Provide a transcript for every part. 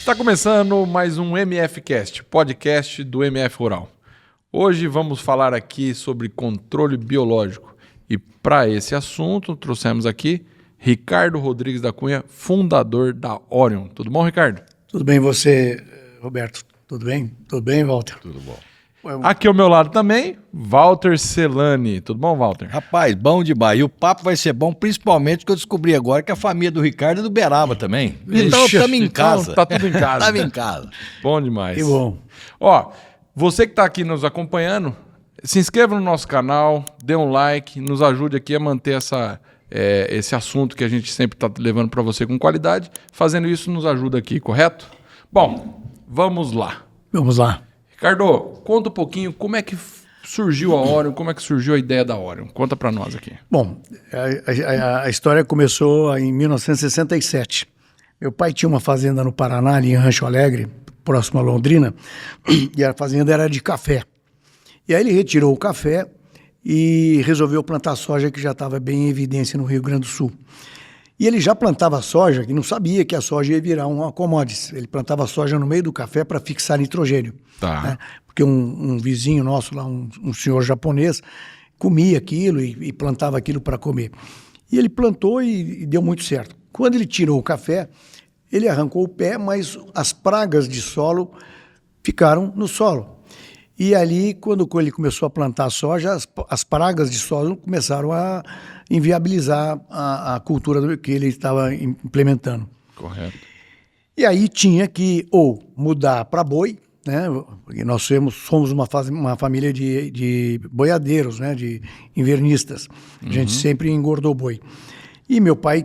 Está começando mais um MFcast, podcast do MF Rural. Hoje vamos falar aqui sobre controle biológico. E para esse assunto, trouxemos aqui Ricardo Rodrigues da Cunha, fundador da Orion. Tudo bom, Ricardo? Tudo bem, você, Roberto? Tudo bem? Tudo bem, Walter? Tudo bom. Aqui ao meu lado também, Walter Celani. Tudo bom, Walter? Rapaz, bom demais. E o papo vai ser bom, principalmente que eu descobri agora que a família do Ricardo é do Beraba também. Então estamos em casa. Tá tudo em casa. Estamos em casa. Bom demais. Que bom. Ó, você que está aqui nos acompanhando, se inscreva no nosso canal, dê um like, nos ajude aqui a manter esse assunto que a gente sempre está levando para você com qualidade. Fazendo isso nos ajuda aqui, correto? Bom, vamos lá. Vamos lá. Ricardo, conta um pouquinho como é que surgiu a Orion, como é que surgiu a ideia da Orion. Conta para nós aqui. Bom, a história começou em 1967. Meu pai tinha uma fazenda no Paraná, ali em Rancho Alegre, próximo a Londrina, e a fazenda era de café. E aí ele retirou o café e resolveu plantar soja, que já estava bem em evidência no Rio Grande do Sul. E ele já plantava soja, que não sabia que a soja ia virar uma commodity. Ele plantava soja no meio do café para fixar nitrogênio. Tá. Né? Porque um vizinho nosso lá, um senhor japonês, comia aquilo e plantava aquilo para comer. E ele plantou e deu muito certo. Quando ele tirou o café, ele arrancou o pé, mas as pragas de solo ficaram no solo. E ali, quando ele começou a plantar soja, as pragas de solo começaram a inviabilizar a cultura que ele estava implementando. Correto. E aí tinha que ou mudar para boi, né? Porque nós somos uma família de boiadeiros, né? De invernistas. A gente sempre engordou boi. E meu pai,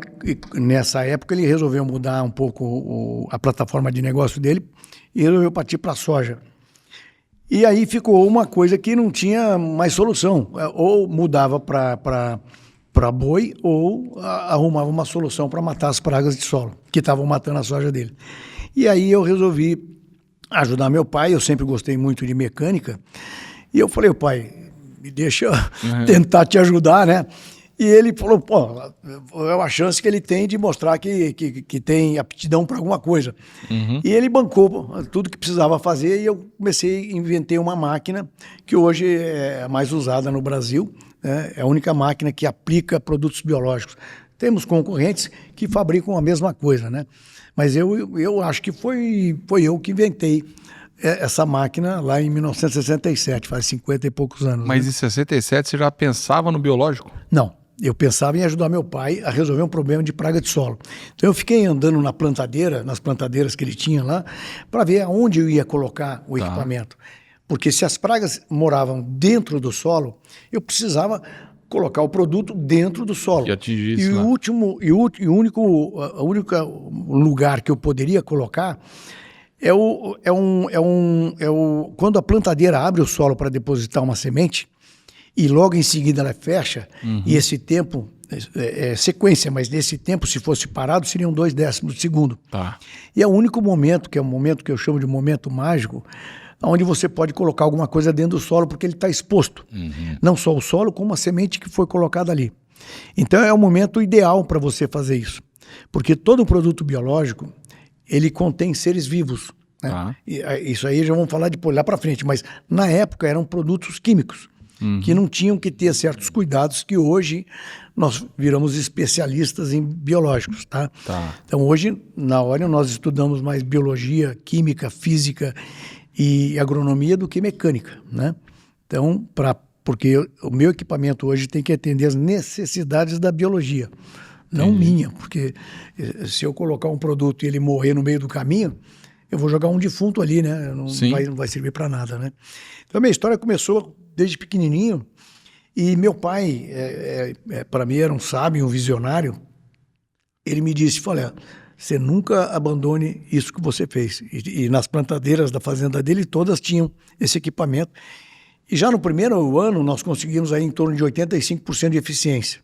nessa época, ele resolveu mudar um pouco a plataforma de negócio dele e resolveu partir para a soja. E aí ficou uma coisa que não tinha mais solução. Ou mudava para boi ou arrumava uma solução para matar as pragas de solo, que estavam matando a soja dele. E aí eu resolvi ajudar meu pai, eu sempre gostei muito de mecânica, e eu falei, pai, me deixa tentar te ajudar, né? E ele falou, pô, é uma chance que ele tem de mostrar que tem aptidão para alguma coisa. E ele bancou tudo que precisava fazer e eu inventei uma máquina que hoje é a mais usada no Brasil, né? É a única máquina que aplica produtos biológicos. Temos concorrentes que fabricam a mesma coisa, né? Mas eu acho que foi eu que inventei essa máquina lá em 1967, faz 50 e poucos anos. Mas né? em 67 você já pensava no biológico? Não. Eu pensava em ajudar meu pai a resolver um problema de praga de solo. Então eu fiquei andando nas plantadeiras que ele tinha lá, para ver aonde eu ia colocar o equipamento. Porque se as pragas moravam dentro do solo, eu precisava colocar o produto dentro do solo. E atingir isso o único lugar que eu poderia colocar quando a plantadeira abre o solo para depositar uma semente, e logo em seguida ela fecha, e esse tempo é sequência, mas nesse tempo, se fosse parado, seriam 0,2 de segundo. Tá. E é o único momento, que é o momento que eu chamo de momento mágico, onde você pode colocar alguma coisa dentro do solo, porque ele está exposto. Não só o solo, como a semente que foi colocada ali. Então é o momento ideal para você fazer isso. Porque todo produto biológico, ele contém seres vivos. Né? Tá. Isso aí já vamos falar depois, lá para frente, mas na época eram produtos químicos. Que não tinham que ter certos cuidados que hoje nós viramos especialistas em biológicos, tá? Então hoje, na Orion, nós estudamos mais biologia, química, física e agronomia do que mecânica, né? Então, porque o meu equipamento hoje tem que atender as necessidades da biologia, não minha, porque se eu colocar um produto e ele morrer no meio do caminho, eu vou jogar um defunto ali, né? Não vai servir para nada, né? Então a minha história começou desde pequenininho e meu pai, para mim, era um sábio, um visionário. Ele me disse, olha, você nunca abandone isso que você fez. E nas plantadeiras da fazenda dele, todas tinham esse equipamento. E já no primeiro ano, nós conseguimos aí em torno de 85% de eficiência.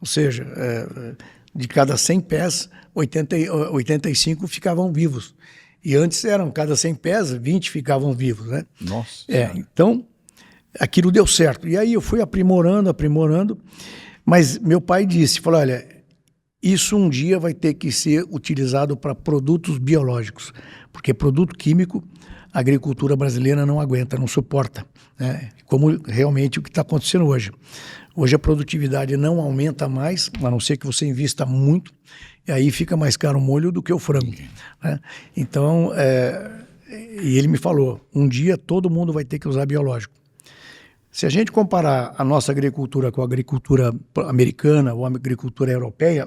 Ou seja, de cada 100 pés, 85 ficavam vivos. E antes eram, cada 100 pés, 20 ficavam vivos, né? Nossa. Então, aquilo deu certo. E aí eu fui aprimorando, Mas meu pai falou, olha, isso um dia vai ter que ser utilizado para produtos biológicos, porque produto químico a agricultura brasileira não aguenta, não suporta, né? Como realmente o que está acontecendo hoje. Hoje a produtividade não aumenta mais, a não ser que você invista muito, e aí fica mais caro o molho do que o frango, né? Então, e ele me falou, um dia todo mundo vai ter que usar biológico. Se a gente comparar a nossa agricultura com a agricultura americana ou a agricultura europeia,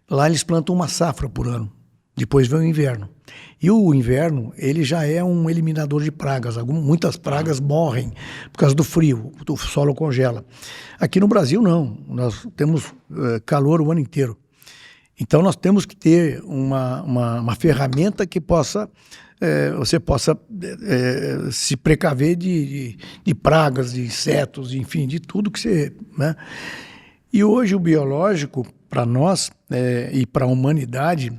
lá eles plantam uma safra por ano, depois vem o inverno. E o inverno, ele já é um eliminador de pragas. Muitas pragas morrem por causa do frio, o solo congela. Aqui no Brasil, não. Nós temos calor o ano inteiro. Então, nós temos que ter uma ferramenta que você possa se precaver de pragas, de insetos, enfim, de tudo que você... né? E hoje o biológico, para nós e para a humanidade...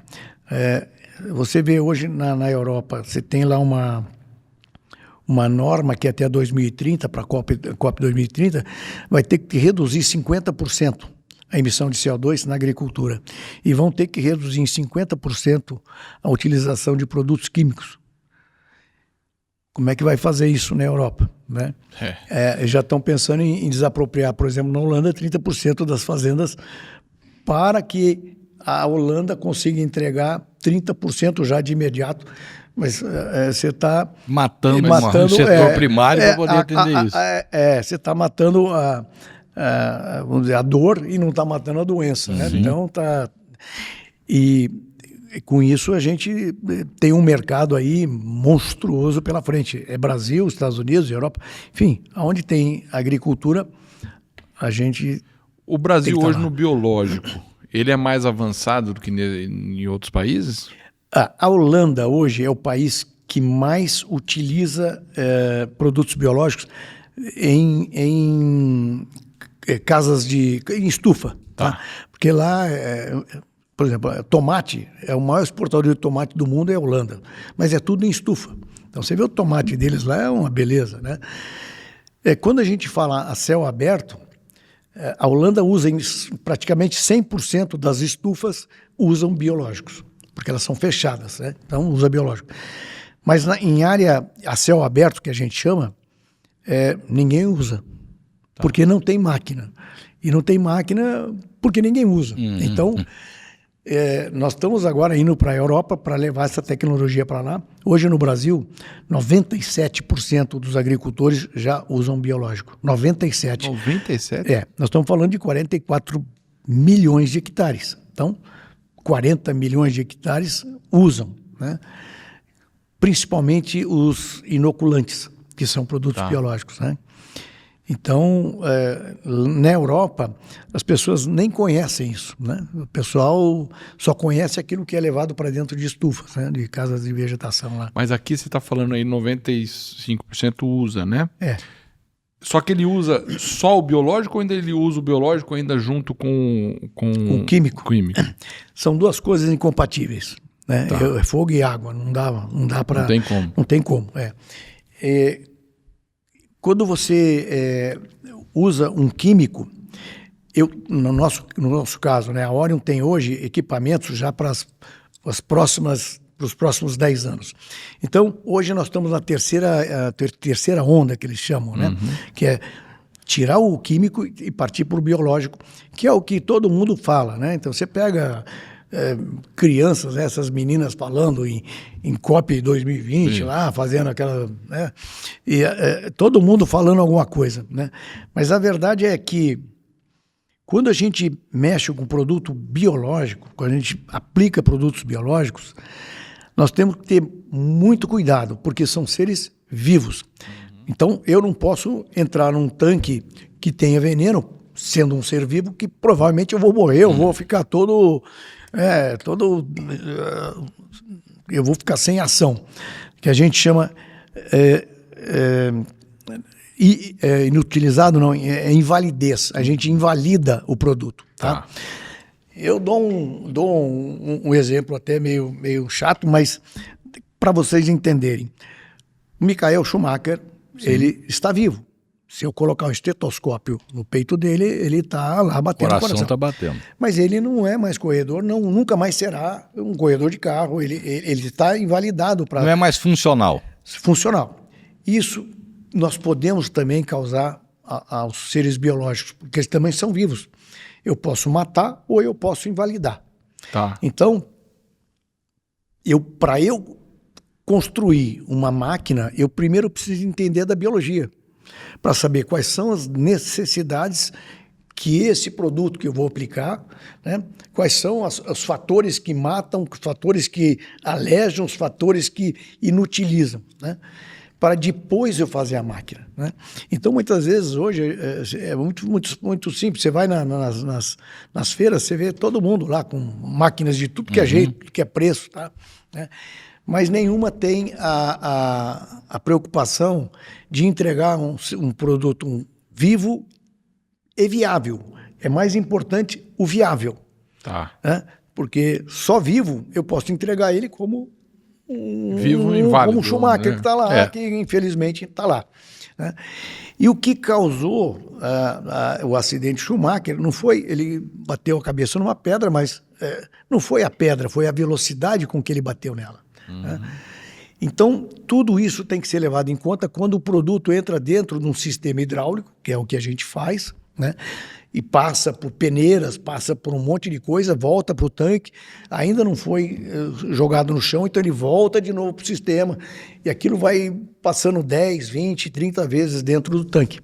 você vê hoje na Europa, você tem lá uma norma que até 2030, para a COP 2030, vai ter que reduzir 50% a emissão de CO2 na agricultura. E vão ter que reduzir em 50% a utilização de produtos químicos. Como é que vai fazer isso na Europa, né? Já estão pensando em desapropriar, por exemplo, na Holanda, 30% das fazendas para que a Holanda consiga entregar 30% já de imediato, mas você está matando o setor primário para poder atender isso. Você está matando vamos dizer, a dor e não está matando a doença, né? Então e com isso a gente tem um mercado aí monstruoso pela frente. É Brasil, Estados Unidos, Europa, enfim, onde tem agricultura, a gente... O Brasil hoje no biológico, ele é mais avançado do que em outros países? A Holanda hoje é o país que mais utiliza produtos biológicos em casas em estufa. Tá? Porque lá, por exemplo, tomate, o maior exportador de tomate do mundo é a Holanda, mas é tudo em estufa. Então você vê o tomate deles lá, é uma beleza, né? Quando a gente fala a céu aberto, a Holanda usa praticamente 100% das estufas usam biológicos, porque elas são fechadas, né? Então usa biológico. Mas em área a céu aberto, que a gente chama, ninguém usa, porque não tem máquina. E não tem máquina porque ninguém usa. Então, nós estamos agora indo para a Europa para levar essa tecnologia para lá. Hoje no Brasil, 97% dos agricultores já usam biológico. 97%. 97%? Nós estamos falando de 44 milhões de hectares. Então, 40 milhões de hectares usam, né? Principalmente os inoculantes, que são produtos biológicos, né? Então, na Europa, as pessoas nem conhecem isso, né? O pessoal só conhece aquilo que é levado para dentro de estufas, né? De casas de vegetação lá. Mas aqui você está falando aí 95% usa, né? Só que ele usa só o biológico ou ainda ele usa o biológico ainda junto com o químico? São duas coisas incompatíveis, né? É fogo e água, não dá para... Não tem como. Não tem como, Quando você usa um químico, no nosso caso, né, a Orion tem hoje equipamentos já para os próximos 10 anos. Então, hoje nós estamos na terceira onda, que eles chamam, né? Que é tirar o químico e partir para o biológico, que é o que todo mundo fala, né? Então, você pega... crianças, né, essas meninas falando em COP 2020, lá, fazendo aquela... né, e todo mundo falando alguma coisa, né? Mas a verdade é que quando a gente mexe com produto biológico, quando a gente aplica produtos biológicos, nós temos que ter muito cuidado, porque são seres vivos. Então, eu não posso entrar num tanque que tenha veneno, sendo um ser vivo, que provavelmente eu vou morrer, eu vou ficar eu vou ficar sem ação, que a gente chama inutilizado, não, invalidez. A gente invalida o produto, tá? Eu dou um exemplo até meio chato, mas para vocês entenderem. O Michael Schumacher, ele está vivo. Se eu colocar um estetoscópio no peito dele, ele está lá batendo o coração. Está batendo. Mas ele não é mais corredor, nunca mais será um corredor de carro. Ele está invalidado para... Não é mais funcional. Funcional. Isso nós podemos também causar aos seres biológicos, porque eles também são vivos. Eu posso matar ou eu posso invalidar. Tá. Então, para eu construir uma máquina, eu primeiro preciso entender da biologia, para saber quais são as necessidades que esse produto que eu vou aplicar, né? Quais são os fatores que matam, os fatores que alejam, os fatores que inutilizam, né? Para depois eu fazer a máquina, né? Então, muitas vezes, hoje, é muito simples. Você vai nas feiras, você vê todo mundo lá com máquinas de tudo que é jeito, tudo que é preço, tá? Né? Mas nenhuma tem a preocupação de entregar um produto vivo e viável. É mais importante o viável. Tá. Né? Porque só vivo eu posso entregar ele como vivo inválido, como um Schumacher, né? que está lá, que infelizmente está lá. Né? E o que causou o acidente Schumacher não foi, ele bateu a cabeça numa pedra, mas não foi a pedra, foi a velocidade com que ele bateu nela. Né? Então, tudo isso tem que ser levado em conta quando o produto entra dentro de um sistema hidráulico, que é o que a gente faz, né? E passa por peneiras, passa por um monte de coisa, volta para o tanque, ainda não foi jogado no chão, então ele volta de novo para o sistema, e aquilo vai passando 10, 20, 30 vezes dentro do tanque.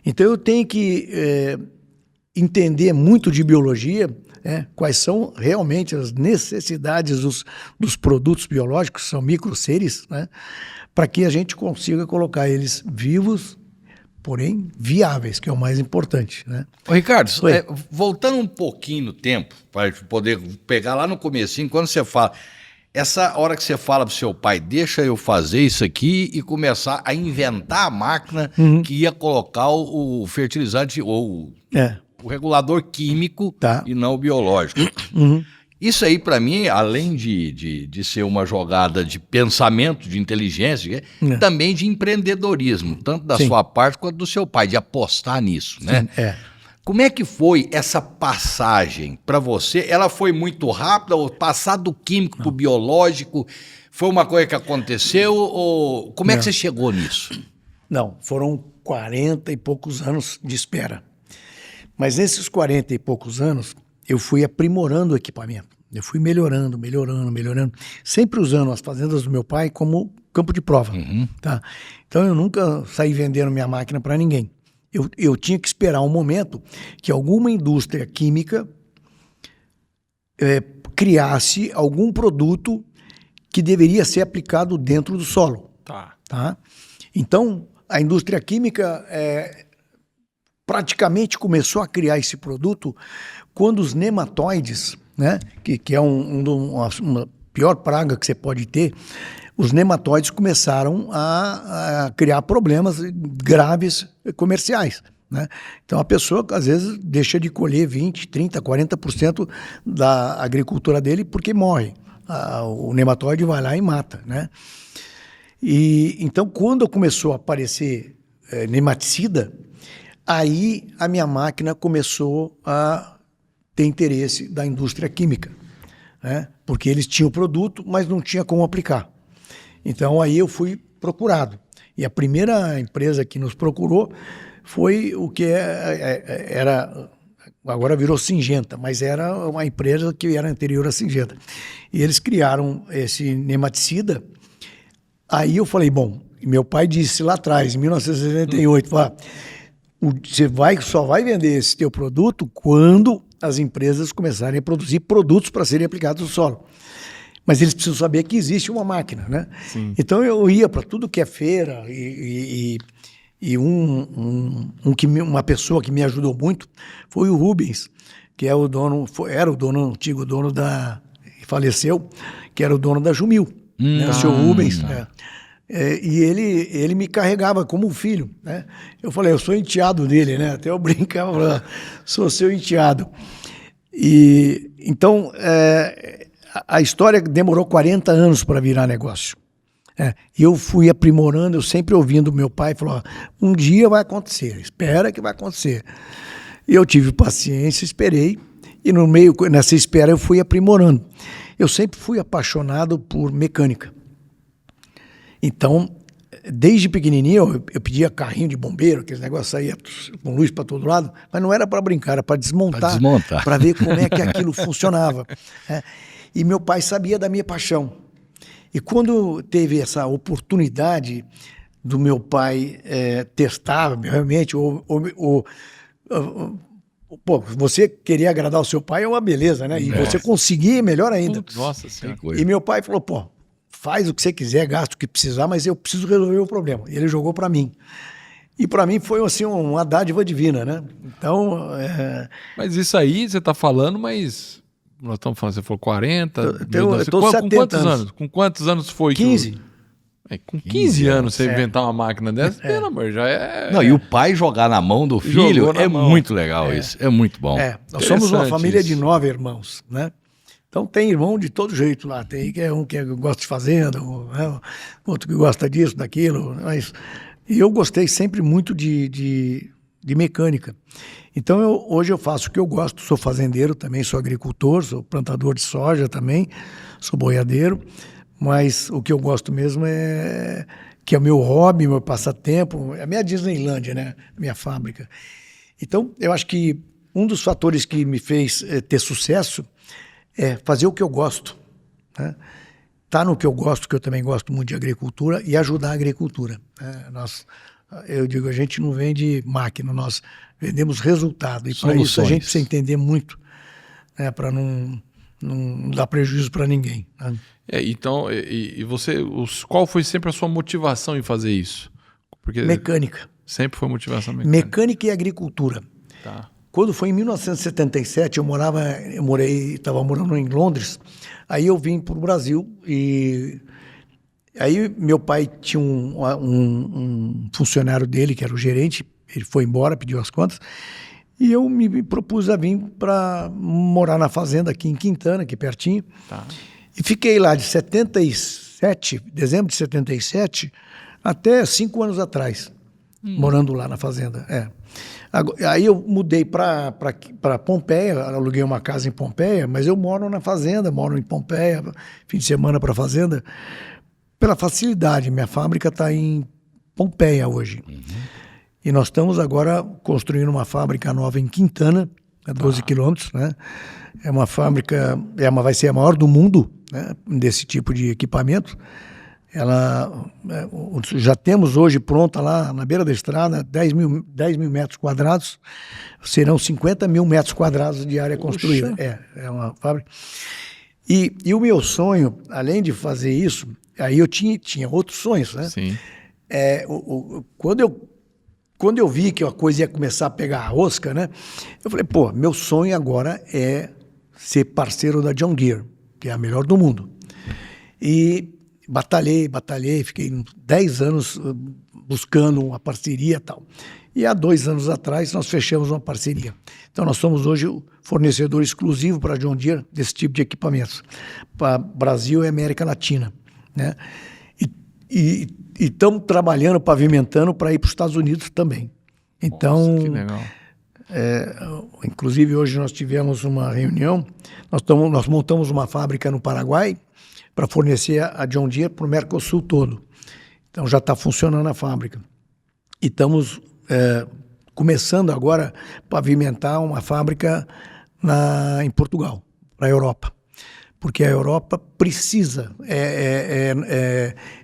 Então eu tenho que entender muito de biologia, quais são realmente as necessidades dos produtos biológicos, que são microseres, né? Para que a gente consiga colocar eles vivos, porém viáveis, que é o mais importante, né? Ô, Ricardo, voltando um pouquinho no tempo, para poder pegar lá no comecinho, quando você fala, essa hora que você fala pro seu pai, deixa eu fazer isso aqui e começar a inventar a máquina que ia colocar o fertilizante ou o regulador químico e não o biológico. Isso aí, para mim, além de ser uma jogada de pensamento, de inteligência, também de empreendedorismo, tanto da sua parte quanto do seu pai, de apostar nisso, né? Como é que foi essa passagem para você? Ela foi muito rápida, ou passar do químico para o biológico, foi uma coisa que aconteceu, ou como é que você chegou nisso? Não, foram 40 e poucos anos de espera. Mas nesses 40 e poucos anos, eu fui aprimorando o equipamento. Eu fui melhorando, sempre usando as fazendas do meu pai como campo de prova. Tá? Então eu nunca saí vendendo minha máquina para ninguém. Eu tinha que esperar um momento que alguma indústria química criasse algum produto que deveria ser aplicado dentro do solo. Tá? Então, a indústria química praticamente começou a criar esse produto quando os nematóides, né, que é uma pior praga que você pode ter, os nematóides começaram a criar problemas graves comerciais. Né? Então a pessoa às vezes deixa de colher 20%, 30%, 40% da agricultura dele porque morre. O nematóide vai lá e mata. Né? E então quando começou a aparecer nematicida, aí a minha máquina começou a ter interesse da indústria química, né? Porque eles tinham o produto, mas não tinha como aplicar. Então aí eu fui procurado. E a primeira empresa que nos procurou foi o que era, agora virou Syngenta, mas era uma empresa que era anterior à Syngenta. E eles criaram esse nematicida. Aí eu falei, bom, meu pai disse lá atrás, em 1978, você só vai vender esse teu produto quando as empresas começarem a produzir produtos para serem aplicados no solo. Mas eles precisam saber que existe uma máquina, né? Então eu ia para tudo que é feira e uma pessoa que me ajudou muito foi o Rubens, que era o antigo dono faleceu, que era o dono da Jumil, né? O seu Rubens. E ele me carregava como um filho, né? Eu falei, eu sou enteado dele, né? Até eu brincava, sou seu enteado. E então a história demorou 40 anos para virar negócio. E eu fui aprimorando, eu sempre ouvindo meu pai, falou, um dia vai acontecer, espera que vai acontecer. E eu tive paciência, esperei, e no meio, nessa espera, eu fui aprimorando. Eu sempre fui apaixonado por mecânica. Então, desde pequenininho, eu pedia carrinho de bombeiro, aqueles negócios saía com luz para todo lado, mas não era para brincar, era para desmontar, para ver como é que aquilo funcionava. E meu pai sabia da minha paixão. E quando teve essa oportunidade do meu pai testar realmente, pô, você querer agradar o seu pai é uma beleza, né? E você conseguir, melhor ainda. Nossa Senhora. E meu pai falou, pô, faz o que você quiser, gasta o que precisar, mas eu preciso resolver o problema. E ele jogou para mim. E para mim foi assim uma dádiva divina, né? Então... Mas isso aí você está falando, mas... Nós estamos falando, você falou 40... Eu tô 70 com quantos anos? Com quantos anos foi 15. Com 15 anos você inventar uma máquina dessa, pelo amor, já é... Não, e o pai jogar na mão do filho muito legal isso. É muito bom. Nós somos uma família de 9 irmãos, né? Então tem irmão de todo jeito lá. Tem um que gosta de fazenda, outro que gosta disso, daquilo. E eu gostei sempre muito de mecânica. Então hoje eu faço o que eu gosto, sou fazendeiro também, sou agricultor, sou plantador de soja também, sou boiadeiro, mas o que eu gosto mesmo que é o meu hobby, meu passatempo, é a minha Disneylândia, né? Minha fábrica. Então eu acho que um dos fatores que me fez ter sucesso é fazer o que eu gosto, né? Tá no que eu gosto, que eu também gosto muito de agricultura, e ajudar a agricultura, né? Eu digo, a gente não vende máquina, nós vendemos resultado. E para isso a gente precisa entender muito, né, para não dar prejuízo para ninguém, né? Então, qual foi sempre a sua motivação em fazer isso? Porque mecânica. Sempre foi motivação mecânica. Mecânica e agricultura. Tá. Quando foi em 1977, estava morando em Londres, aí eu vim para o Brasil e... Aí meu pai tinha um funcionário dele, que era o gerente, ele foi embora, pediu as contas, e eu me propus a vir para morar na fazenda aqui em Quintana, aqui pertinho. Tá. E fiquei lá de dezembro de 77, até 5 anos atrás, morando lá na fazenda. Aí eu mudei para Pompeia, aluguei uma casa em Pompeia, mas eu moro na fazenda, moro em Pompeia, fim de semana para a fazenda, pela facilidade. Minha fábrica está em Pompeia hoje. E nós estamos agora construindo uma fábrica nova em Quintana, a 12 quilômetros, né? É uma fábrica, vai ser a maior do mundo, né, desse tipo de equipamento. Já temos hoje pronta lá na beira da estrada 10 mil metros quadrados, serão 50 mil metros quadrados de área construída. É uma fábrica. E o meu sonho, além de fazer isso, aí eu tinha outros sonhos, né? Sim. Quando eu vi que a coisa ia começar a pegar a rosca, né? Eu falei, pô, meu sonho agora é ser parceiro da John Deere, que é a melhor do mundo. E batalhei, fiquei 10 anos buscando uma parceria e tal. E há 2 anos atrás nós fechamos uma parceria. Então nós somos hoje o fornecedor exclusivo para a John Deere desse tipo de equipamentos, para Brasil e América Latina, né? E estamos trabalhando, pavimentando para ir para os Estados Unidos também. Então, nossa, que legal. Inclusive hoje nós tivemos uma reunião, nós montamos uma fábrica no Paraguai para fornecer a John Deere para o Mercosul todo. Então já está funcionando a fábrica. E estamos começando agora a pavimentar uma fábrica em Portugal, para a Europa. Porque a Europa precisa,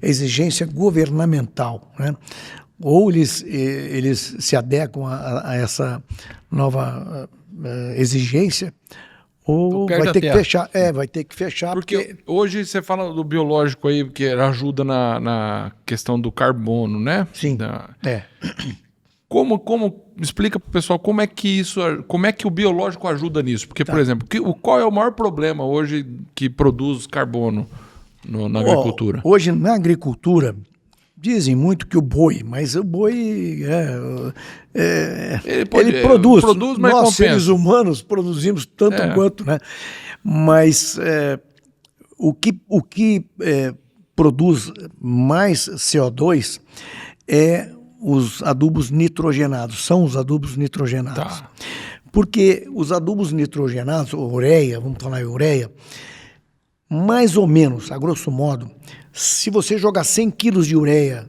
exigência governamental, né? Ou eles se adequam a essa nova exigência, ou vai ter que fechar. Vai ter que fechar. Porque hoje você fala do biológico aí, que ajuda na questão do carbono, né? Sim. Como explica para o pessoal como é que o biológico ajuda nisso? Porque, por exemplo, qual é o maior problema hoje que produz carbono na agricultura? Hoje, na agricultura, dizem muito que o boi, mas o boi ele produz, mas nós, seres humanos, produzimos tanto quanto, né? Mas o que produz mais CO2 é os adubos nitrogenados, são os adubos nitrogenados. Tá. Porque os adubos nitrogenados, ureia, vamos falar em ureia, mais ou menos, a grosso modo, se você jogar 100 quilos de ureia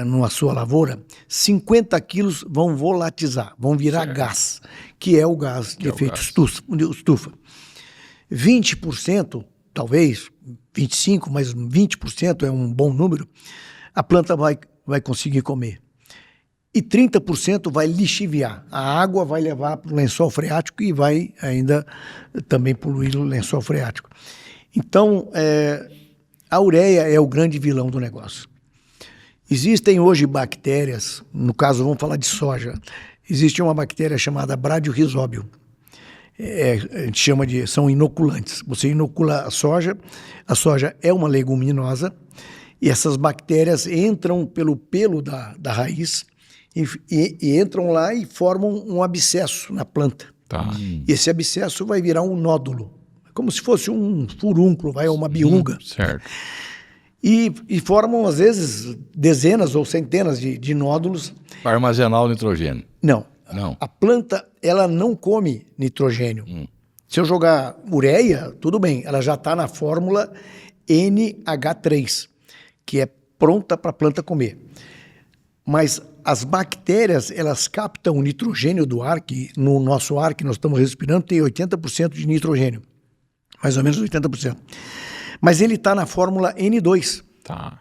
na sua lavoura, 50 quilos vão volatizar, vão virar gás, que é o gás de efeito estufa. 20%, talvez, 25%, mas 20% é um bom número, a planta vai conseguir comer. E 30% vai lixiviar. A água vai levar para o lençol freático e vai ainda também poluir o lençol freático. Então, a ureia é o grande vilão do negócio. Existem hoje bactérias, no caso vamos falar de soja, existe uma bactéria chamada Bradyrhizobio. A gente chama são inoculantes. Você inocula a soja é uma leguminosa, e essas bactérias entram pelo pelo da raiz e entram lá e formam um abscesso na planta. Tá. E esse abscesso vai virar um nódulo, como se fosse um furúnculo, uma biunga. Certo. E formam, às vezes, dezenas ou centenas de nódulos. Para armazenar o nitrogênio. Não. Não. A planta, ela não come nitrogênio. Se eu jogar ureia, tudo bem, ela já está na fórmula NH3, que é pronta para a planta comer. Mas as bactérias, elas captam o nitrogênio do ar, que no nosso ar que nós estamos respirando tem 80% de nitrogênio. Mais ou menos 80%. Mas ele está na fórmula N2. Tá.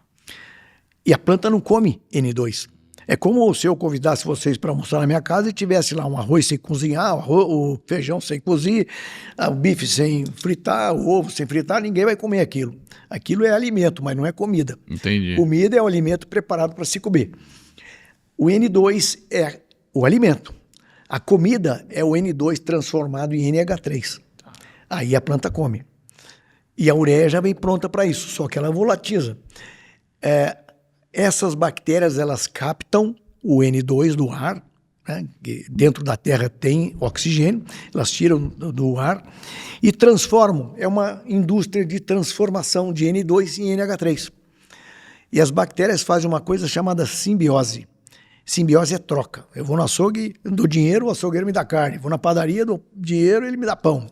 E a planta não come N2. É como se eu convidasse vocês para almoçar na minha casa e tivesse lá um arroz sem cozinhar, o feijão sem cozer, o bife sem fritar, o ovo sem fritar, ninguém vai comer aquilo. Aquilo é alimento, mas não é comida. Entendi. Comida é o alimento preparado para se comer. O N2 é o alimento. A comida é o N2 transformado em NH3. Aí a planta come. E a ureia já vem pronta para isso, só que ela volatiza. Essas bactérias, elas captam o N2 do ar, né, que dentro da terra tem oxigênio, elas tiram do ar e transformam. É uma indústria de transformação de N2 em NH3. E as bactérias fazem uma coisa chamada simbiose. Simbiose é troca. Eu vou no açougue, dou dinheiro, o açougueiro me dá carne. Vou na padaria, dou dinheiro, ele me dá pão.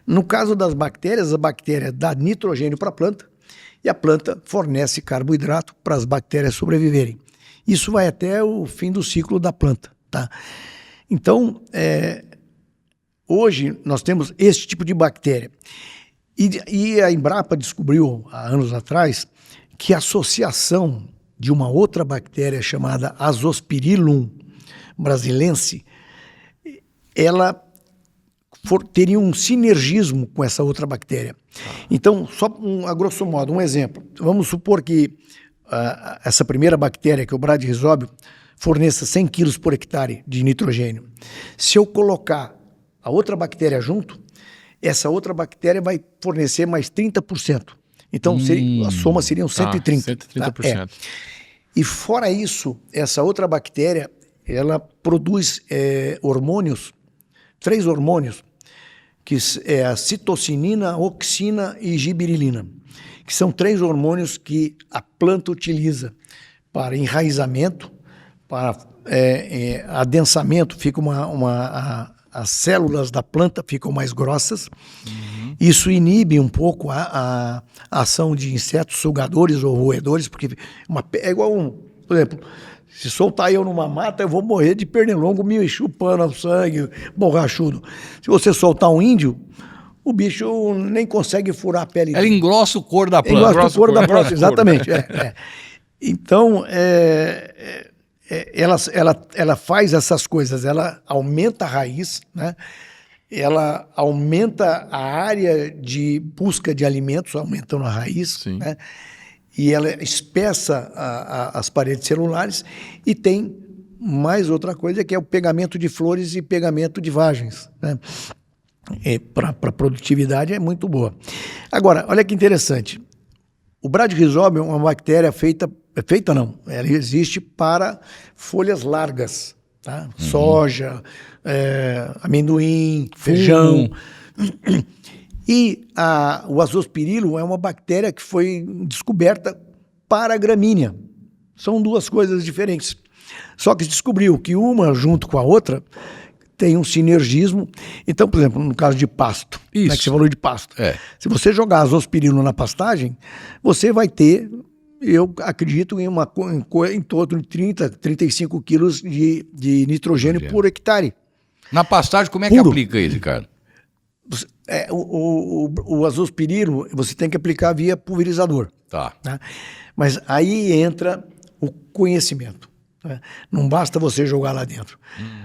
No caso das bactérias, a bactéria dá nitrogênio para a planta e a planta fornece carboidrato para as bactérias sobreviverem. Isso vai até o fim do ciclo da planta. Tá? Então, hoje nós temos esse tipo de bactéria. E a Embrapa descobriu, há anos atrás, que a associação de uma outra bactéria chamada Azospirillum brasilense, ela teria um sinergismo com essa outra bactéria. Então, só a grosso modo, um exemplo. Vamos supor que essa primeira bactéria, que é o Bradyrhizobio, forneça 100 quilos por hectare de nitrogênio. Se eu colocar a outra bactéria junto, essa outra bactéria vai fornecer mais 30%. Então, a soma seriam 130%. 130%. Tá? E fora isso, essa outra bactéria, ela produz hormônios, 3 hormônios, que é a citocinina, oxina e gibirilina, que são 3 hormônios que a planta utiliza para enraizamento, para adensamento, as células da planta ficam mais grossas. Isso inibe um pouco a ação de insetos sugadores ou roedores, porque é igual por exemplo, se soltar eu numa mata, eu vou morrer de pernilongo me chupando o sangue, borrachudo. Se você soltar um índio, o bicho nem consegue furar a pele dele. Ela engrossa o couro da planta. Engrossa o couro da planta, exatamente. Então, ela faz essas coisas, ela aumenta a raiz, né? Ela aumenta a área de busca de alimentos, aumentando a raiz, né? E ela espessa as paredes celulares e tem mais outra coisa, que é o pegamento de flores e pegamento de vagens, né? Para produtividade é muito boa. Agora, olha que interessante. O Bradyrhizobio é uma bactéria ela existe para folhas largas, tá? Soja, amendoim, feijão. E o azospirilo é uma bactéria que foi descoberta para a gramínea. São duas coisas diferentes. Só que se descobriu que uma junto com a outra tem um sinergismo. Então, por exemplo, no caso de pasto, né, que você falou de pasto. Se você jogar azospirilo na pastagem, você vai ter, eu acredito, em torno de 30, 35 quilos de nitrogênio por hectare. Na pastagem, como é que aplica isso, Ricardo? O azospirilo você tem que aplicar via pulverizador. Tá. Né? Mas aí entra o conhecimento. Né? Não basta você jogar lá dentro.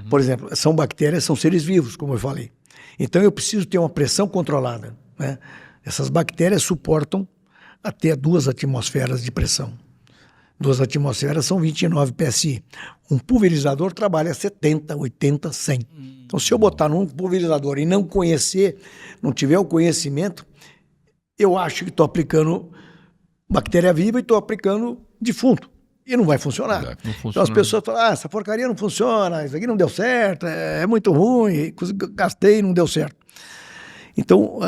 Por exemplo, são bactérias, são seres vivos, como eu falei. Então eu preciso ter uma pressão controlada. Né? Essas bactérias suportam até 2 atmosferas de pressão. 2 atmosferas são 29 PSI. Um pulverizador trabalha 70, 80, 100. Então, se eu botar num pulverizador e não conhecer, não tiver o conhecimento, eu acho que estou aplicando bactéria viva e estou aplicando defunto. E não vai funcionar. Não funciona. Então as pessoas falam, essa porcaria não funciona, isso aqui não deu certo, é muito ruim, gastei e não deu certo. Então,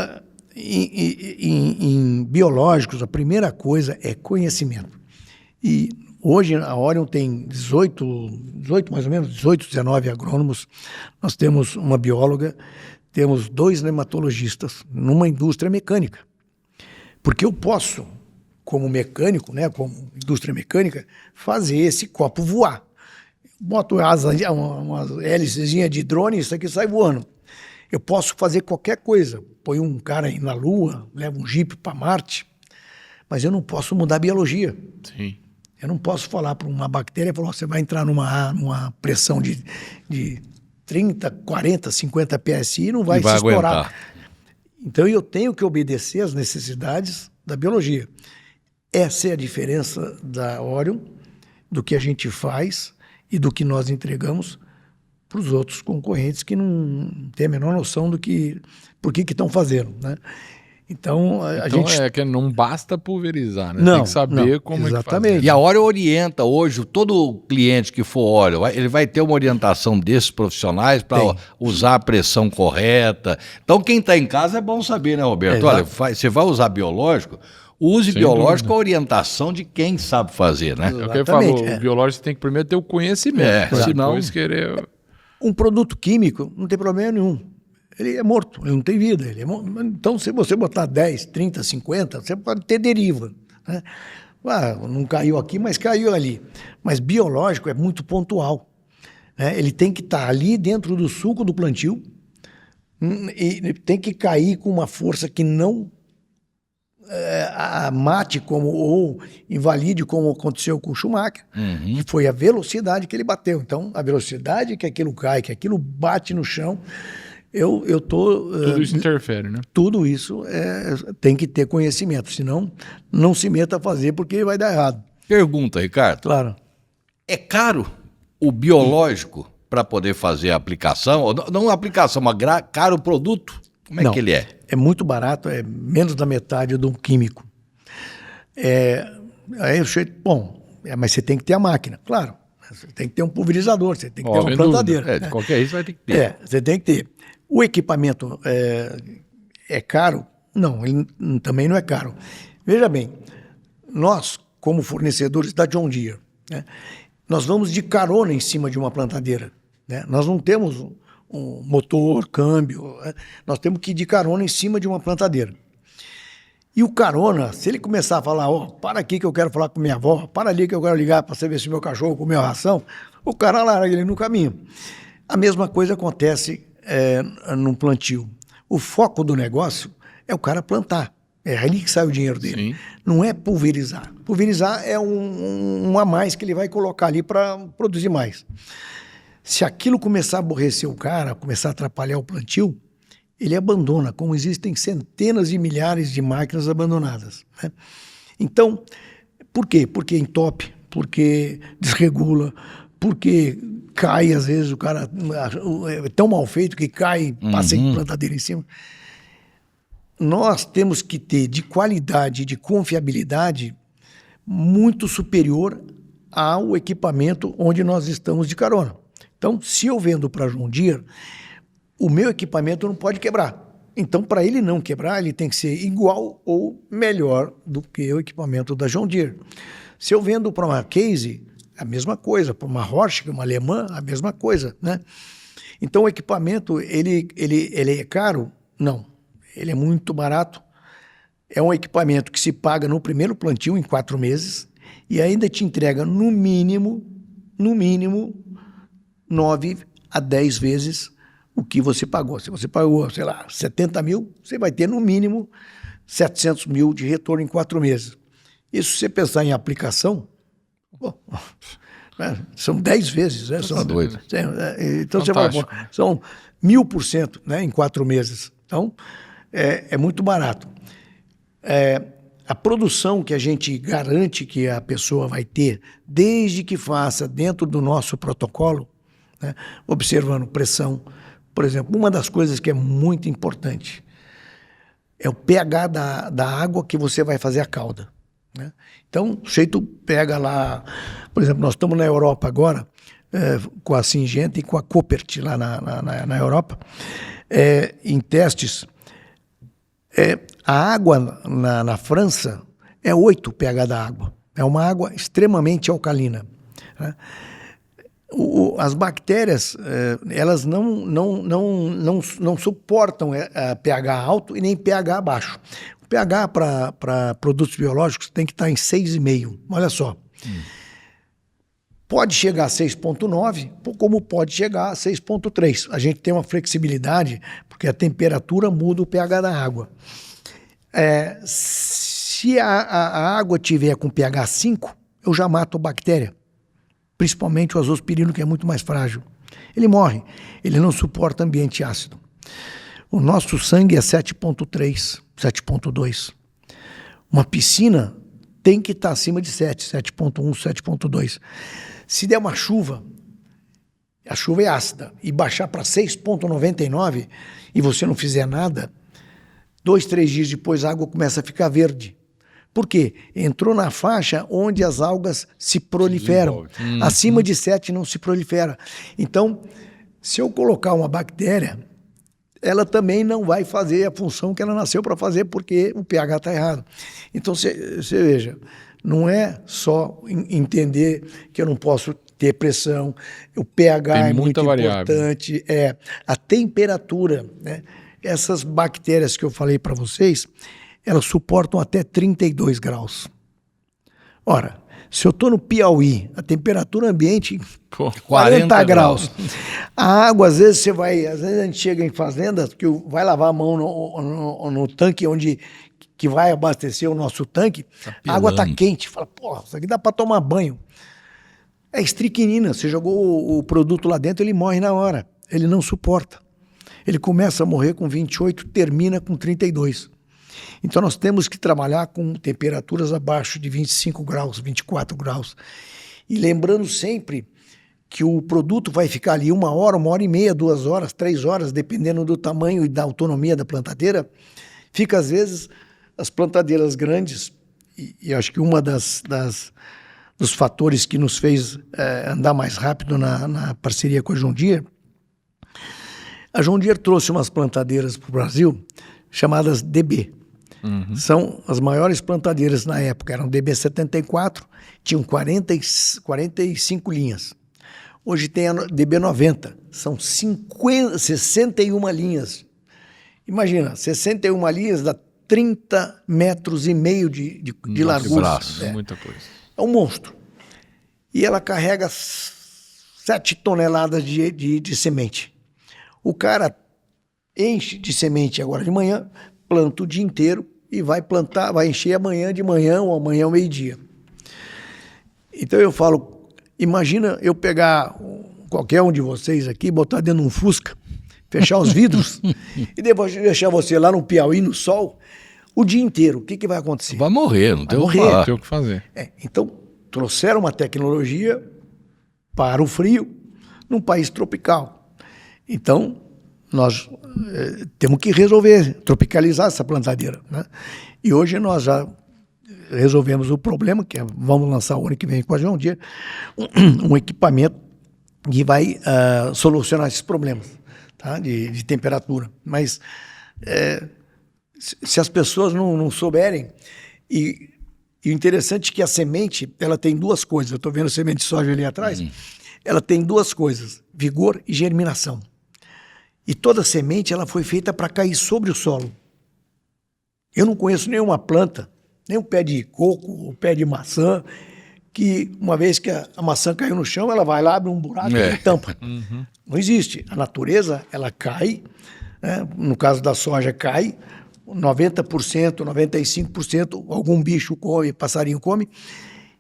em biológicos, a primeira coisa é conhecimento. E hoje a Orion tem 18 mais ou menos, 18, 19 agrônomos. Nós temos uma bióloga, temos 2 nematologistas numa indústria mecânica. Porque eu posso, como mecânico, né, como indústria mecânica, fazer esse copo voar. Boto uma hélicezinha de drone, isso aqui sai voando. Eu posso fazer qualquer coisa. Põe um cara aí na Lua, leva um Jeep para Marte, mas eu não posso mudar a biologia. Sim. Eu não posso falar para uma bactéria, falar, você vai entrar numa pressão de 30, 40, 50 PSI e não vai se estourar. Aguentar. Então eu tenho que obedecer às necessidades da biologia. Essa é a diferença da Orion, do que a gente faz e do que nós entregamos para os outros concorrentes que não têm a menor noção do que, por que estão fazendo, né? Então, a gente... é que não basta pulverizar, né? Não, tem que saber como exatamente. é que faz. E a Orion orienta hoje, todo cliente que for Orion, ele vai ter uma orientação desses profissionais para usar a pressão correta. Então, quem está em casa é bom saber, né, Roberto? Olha, você vai usar biológico, use sem biológico dúvida. A orientação de quem sabe fazer, né? É o que ele falou, o biológico tem que primeiro ter o conhecimento, senão querer... Um produto químico não tem problema nenhum. Ele é morto, ele não tem vida. Então, se você botar 10, 30, 50, você pode ter deriva. Né? Não caiu aqui, mas caiu ali. Mas biológico é muito pontual. Né? Ele tem que estar ali dentro do suco do plantio e tem que cair com uma força que não mate ou invalide como aconteceu com o Schumacher, que foi a velocidade que ele bateu. Então, a velocidade que aquilo cai, que aquilo bate no chão... Tudo isso interfere, né? Tudo isso tem que ter conhecimento, senão não se meta a fazer porque vai dar errado. Pergunta, Ricardo. Claro. É caro o biológico para poder fazer a aplicação? Não a aplicação, mas caro o produto? Como é que ele é? É muito barato, é menos da metade do químico. Mas você tem que ter a máquina, claro. Você tem que ter um pulverizador, você tem que ter uma plantadeira. De qualquer jeito vai ter que ter. Você tem que ter. O equipamento é caro? Não, ele também não é caro. Veja bem, nós, como fornecedores da John Deere, né, nós vamos de carona em cima de uma plantadeira. Né? Nós não temos um motor, câmbio, nós temos que ir de carona em cima de uma plantadeira. E o carona, se ele começar a falar, para aqui que eu quero falar com minha avó, para ali que eu quero ligar para saber se meu cachorro comeu a ração, o cara larga ele no caminho. A mesma coisa acontece num plantio. O foco do negócio é o cara plantar. É ali que sai o dinheiro dele. Sim. Não é pulverizar. Pulverizar é um a mais que ele vai colocar ali para produzir mais. Se aquilo começar a aborrecer o cara, começar a atrapalhar o plantio, ele abandona, como existem centenas de milhares de máquinas abandonadas. Né? Então, por quê? Porque entope, porque desregula, porque cai, às vezes o cara é tão mal feito que cai, passa em plantadeira em cima. Nós temos que ter de qualidade e de confiabilidade muito superior ao equipamento onde nós estamos de carona. Então, se eu vendo para a John Deere, o meu equipamento não pode quebrar. Então, para ele não quebrar, ele tem que ser igual ou melhor do que o equipamento da John Deere. Se eu vendo para uma Case, a mesma coisa. Para uma Horsch, uma alemã, a mesma coisa, né? Então, o equipamento, ele é caro? Não. Ele é muito barato. É um equipamento que se paga no primeiro plantio, em 4 meses, e ainda te entrega, no mínimo, 9 a 10 vezes o que você pagou. Se você pagou, sei lá, 70 mil, você vai ter, no mínimo, 700 mil de retorno em 4 meses. Isso, se você pensar em aplicação, bom, são 10 vezes. Né? Tá doido. Então, você vai, são 1000%, né, em 4 meses. Então, é muito barato. A produção que a gente garante que a pessoa vai ter, desde que faça dentro do nosso protocolo, né, observando pressão. Por exemplo, uma das coisas que é muito importante é o pH da água que você vai fazer a calda. Né? Então, o sujeito pega lá, por exemplo, nós estamos na Europa agora, com a Syngenta e com a Koppert lá na Europa, em testes. A água na França é 8 pH da água. É uma água extremamente alcalina. Né? As bactérias, elas não suportam pH alto e nem pH baixo. O pH para produtos biológicos tem que estar em 6,5. Olha só. Pode chegar a 6,9, como pode chegar a 6,3. A gente tem uma flexibilidade, porque a temperatura muda o pH da água. Se a água tiver com pH 5, eu já mato a bactéria. Principalmente o azospirilo, que é muito mais frágil. Ele morre, ele não suporta ambiente ácido. O nosso sangue é 7,3, 7,2. Uma piscina tem que estar acima de 7, 7,1, 7,2. Se der uma chuva, a chuva é ácida, e baixar para 6,99 e você não fizer nada, 2, 3 dias depois a água começa a ficar verde. Por quê? Entrou na faixa onde as algas se proliferam. Acima de 7 não se prolifera. Então, se eu colocar uma bactéria, ela também não vai fazer a função que ela nasceu para fazer, porque o pH está errado. Então, você veja, não é só entender que eu não posso ter pressão, o pH é muito importante, a temperatura, né? Essas bactérias que eu falei para vocês, elas suportam até 32 graus. Ora, se eu estou no Piauí, a temperatura ambiente 40 graus. A água, às vezes a gente chega em fazendas que vai lavar a mão no tanque que vai abastecer o nosso tanque, a água está quente. Fala, porra, isso aqui dá para tomar banho. É estricnina, você jogou o produto lá dentro, ele morre na hora. Ele não suporta. Ele começa a morrer com 28, termina com 32. Então nós temos que trabalhar com temperaturas abaixo de 25 graus, 24 graus. E lembrando sempre que o produto vai ficar ali 1 hora, 1h30, 2 horas, 3 horas, dependendo do tamanho e da autonomia da plantadeira. Fica, às vezes, as plantadeiras grandes, e acho que uma dos fatores que nos fez andar mais rápido na parceria com a John Deere, a John Deere trouxe umas plantadeiras para o Brasil chamadas DB. São as maiores plantadeiras na época, eram DB74, tinham 45 linhas. Hoje tem a DB90, são 61 linhas. Imagina, 61 linhas dá 30,5 metros de largura. Braço, muita coisa. É um monstro. E ela carrega 7 toneladas de semente. O cara enche de semente agora de manhã, planta o dia inteiro e vai plantar, vai encher amanhã de manhã ou amanhã ao meio-dia. Então eu falo, imagina eu pegar qualquer um de vocês aqui, botar dentro de um Fusca, fechar os vidros e depois deixar você lá no Piauí, no sol, o dia inteiro. O que vai acontecer? Vai morrer, não tem o que fazer. Então, trouxeram uma tecnologia para o frio num país tropical. Então, nós temos que resolver, tropicalizar essa plantadeira, né? E hoje nós já resolvemos o problema, que vamos lançar o ano que vem com a John Deere, um equipamento que vai solucionar esses problemas, tá? de temperatura. Mas se as pessoas não souberem, e o interessante é que a semente, ela tem duas coisas. Eu estou vendo a semente de soja ali atrás. Ela tem duas coisas, vigor e germinação. E toda semente ela foi feita para cair sobre o solo. Eu não conheço nenhuma planta, nem um pé de coco, um pé de maçã, que uma vez que a maçã caiu no chão, ela vai lá, abre um buraco e tampa. Não existe. A natureza, ela cai, né? No caso da soja, cai, 90%, 95%, algum bicho come, passarinho come,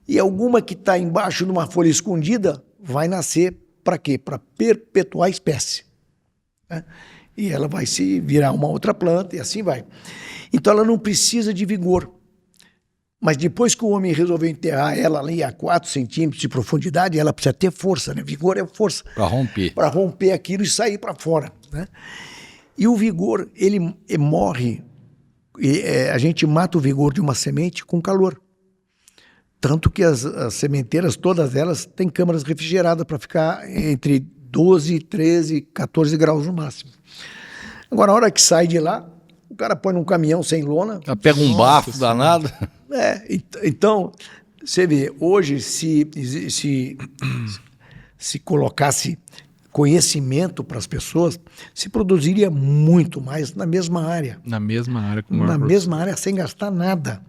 e alguma que está embaixo de uma folha escondida vai nascer para quê? Para perpetuar a espécie. Né? E ela vai se virar uma outra planta e assim vai. Então ela não precisa de vigor. Mas depois que o homem resolveu enterrar ela ali a 4 centímetros de profundidade, ela precisa ter força, né? Vigor é força. Para romper. Para romper aquilo e sair para fora. Né? E o vigor, ele morre. A gente mata o vigor de uma semente com calor. Tanto que as sementeiras, todas elas, têm câmaras refrigeradas para ficar entre 12, 13, 14 graus no máximo. Agora, a hora que sai de lá, o cara põe num caminhão sem lona. Ela pega um bafo danado. Então, você vê, hoje, se colocasse conhecimento para as pessoas, se produziria muito mais na mesma área. Na mesma área. Na mesma área, sem gastar nada.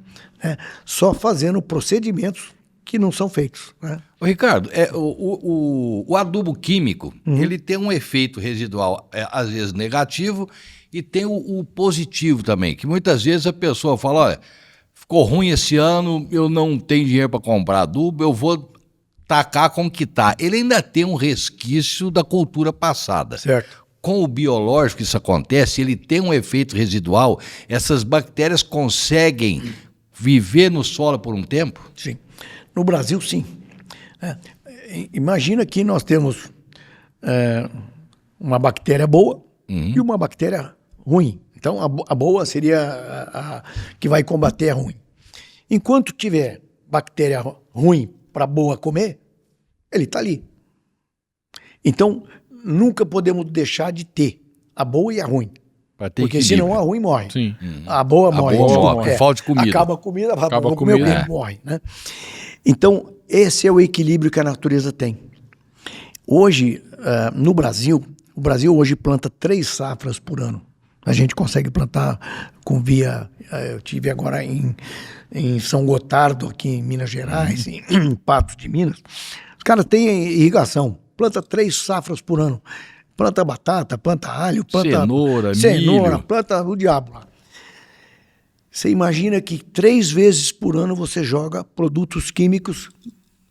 Né? Só fazendo procedimentos que não são feitos. Né? Ô, Ricardo, o adubo químico, ele tem um efeito residual, às vezes negativo, e tem o positivo também, que muitas vezes a pessoa fala, olha, ficou ruim esse ano, eu não tenho dinheiro para comprar adubo, eu vou tacar com que tá. Ele ainda tem um resquício da cultura passada. Certo. Com o biológico isso acontece, ele tem um efeito residual, essas bactérias conseguem viver no solo por um tempo? Sim. No Brasil, sim. Imagina que nós temos uma bactéria boa e uma bactéria ruim. Então, a boa seria a que vai combater a ruim. Enquanto tiver bactéria ruim para boa comer, ele está ali. Então, nunca podemos deixar de ter a boa e a ruim. Porque senão a ruim morre. Sim. A boa morre. Falta de comida. Acaba a comida, Acaba a comer comida, alguém, morre. Né? Então, esse é o equilíbrio que a natureza tem. Hoje, no Brasil, o Brasil hoje planta 3 safras por ano. A gente consegue plantar com via... Eu tive agora em São Gotardo, aqui em Minas Gerais, em Patos de Minas. Os caras têm irrigação, planta 3 safras por ano. Planta batata, planta alho, planta cenoura, milho. Planta o diabo lá. Você imagina que 3 vezes por ano você joga produtos químicos,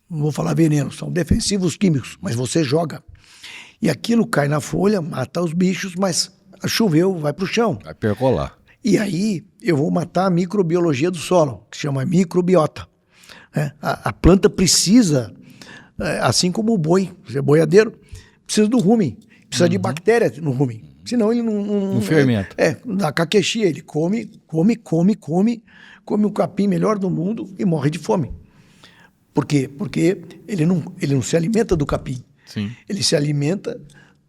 não vou falar veneno, são defensivos químicos, mas você joga. E aquilo cai na folha, mata os bichos, mas choveu, vai para o chão. Vai percolar. E aí eu vou matar a microbiologia do solo, que se chama microbiota. A planta precisa, assim como o boi, você é boiadeiro, precisa do rumen, precisa de bactéria no rumen. Senão ele não fermenta. Da caquexia, ele come o capim melhor do mundo e morre de fome. Por quê? Porque ele não se alimenta do capim. Sim. Ele se alimenta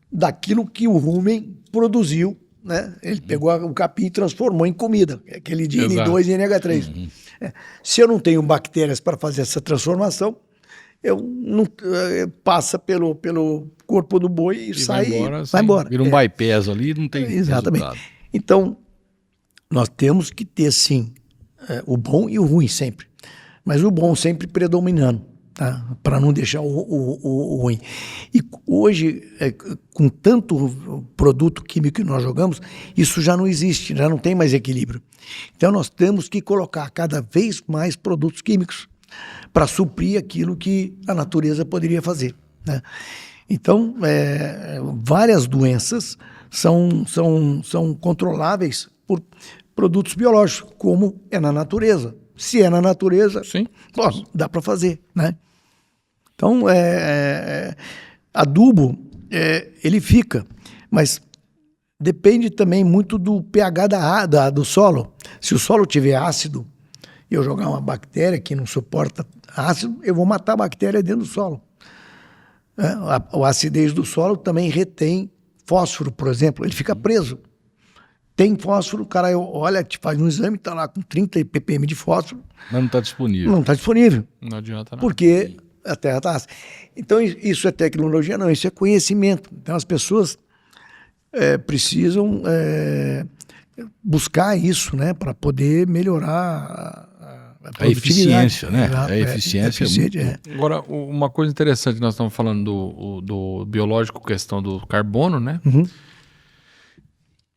daquilo que o rumen produziu, né? Ele pegou o capim e transformou em comida, aquele de N2 e NH3. Se eu não tenho bactérias para fazer essa transformação, passa pelo corpo do boi e sai vai embora. Vira um bypass ali, não tem exatamente. resultado. Então, nós temos que ter, sim, o bom e o ruim sempre. Mas o bom sempre predominando, tá? Para não deixar o ruim. E hoje, com tanto produto químico que nós jogamos, isso já não existe, já não tem mais equilíbrio. Então, nós temos que colocar cada vez mais produtos químicos para suprir aquilo que a natureza poderia fazer, né? Então, várias doenças são controláveis por produtos biológicos, como é na natureza. Se é na natureza, sim, dá para fazer, né? Então, adubo, ele fica, mas depende também muito do pH do solo. Se o solo tiver ácido, e eu jogar uma bactéria que não suporta ácido, eu vou matar a bactéria dentro do solo. A acidez do solo também retém fósforo, por exemplo, ele fica preso. tem fósforo, o cara olha, te faz um exame, está lá com 30 ppm de fósforo. Mas não está disponível. Não está disponível. Não adianta nada. Porque a Terra está ácida. Então, isso é tecnologia? Não, isso é conhecimento. Então, as pessoas precisam buscar isso, né, para poder melhorar a eficiência, né? Exato, A eficiência Agora, uma coisa interessante, nós estamos falando do biológico, questão do carbono, né? Uhum.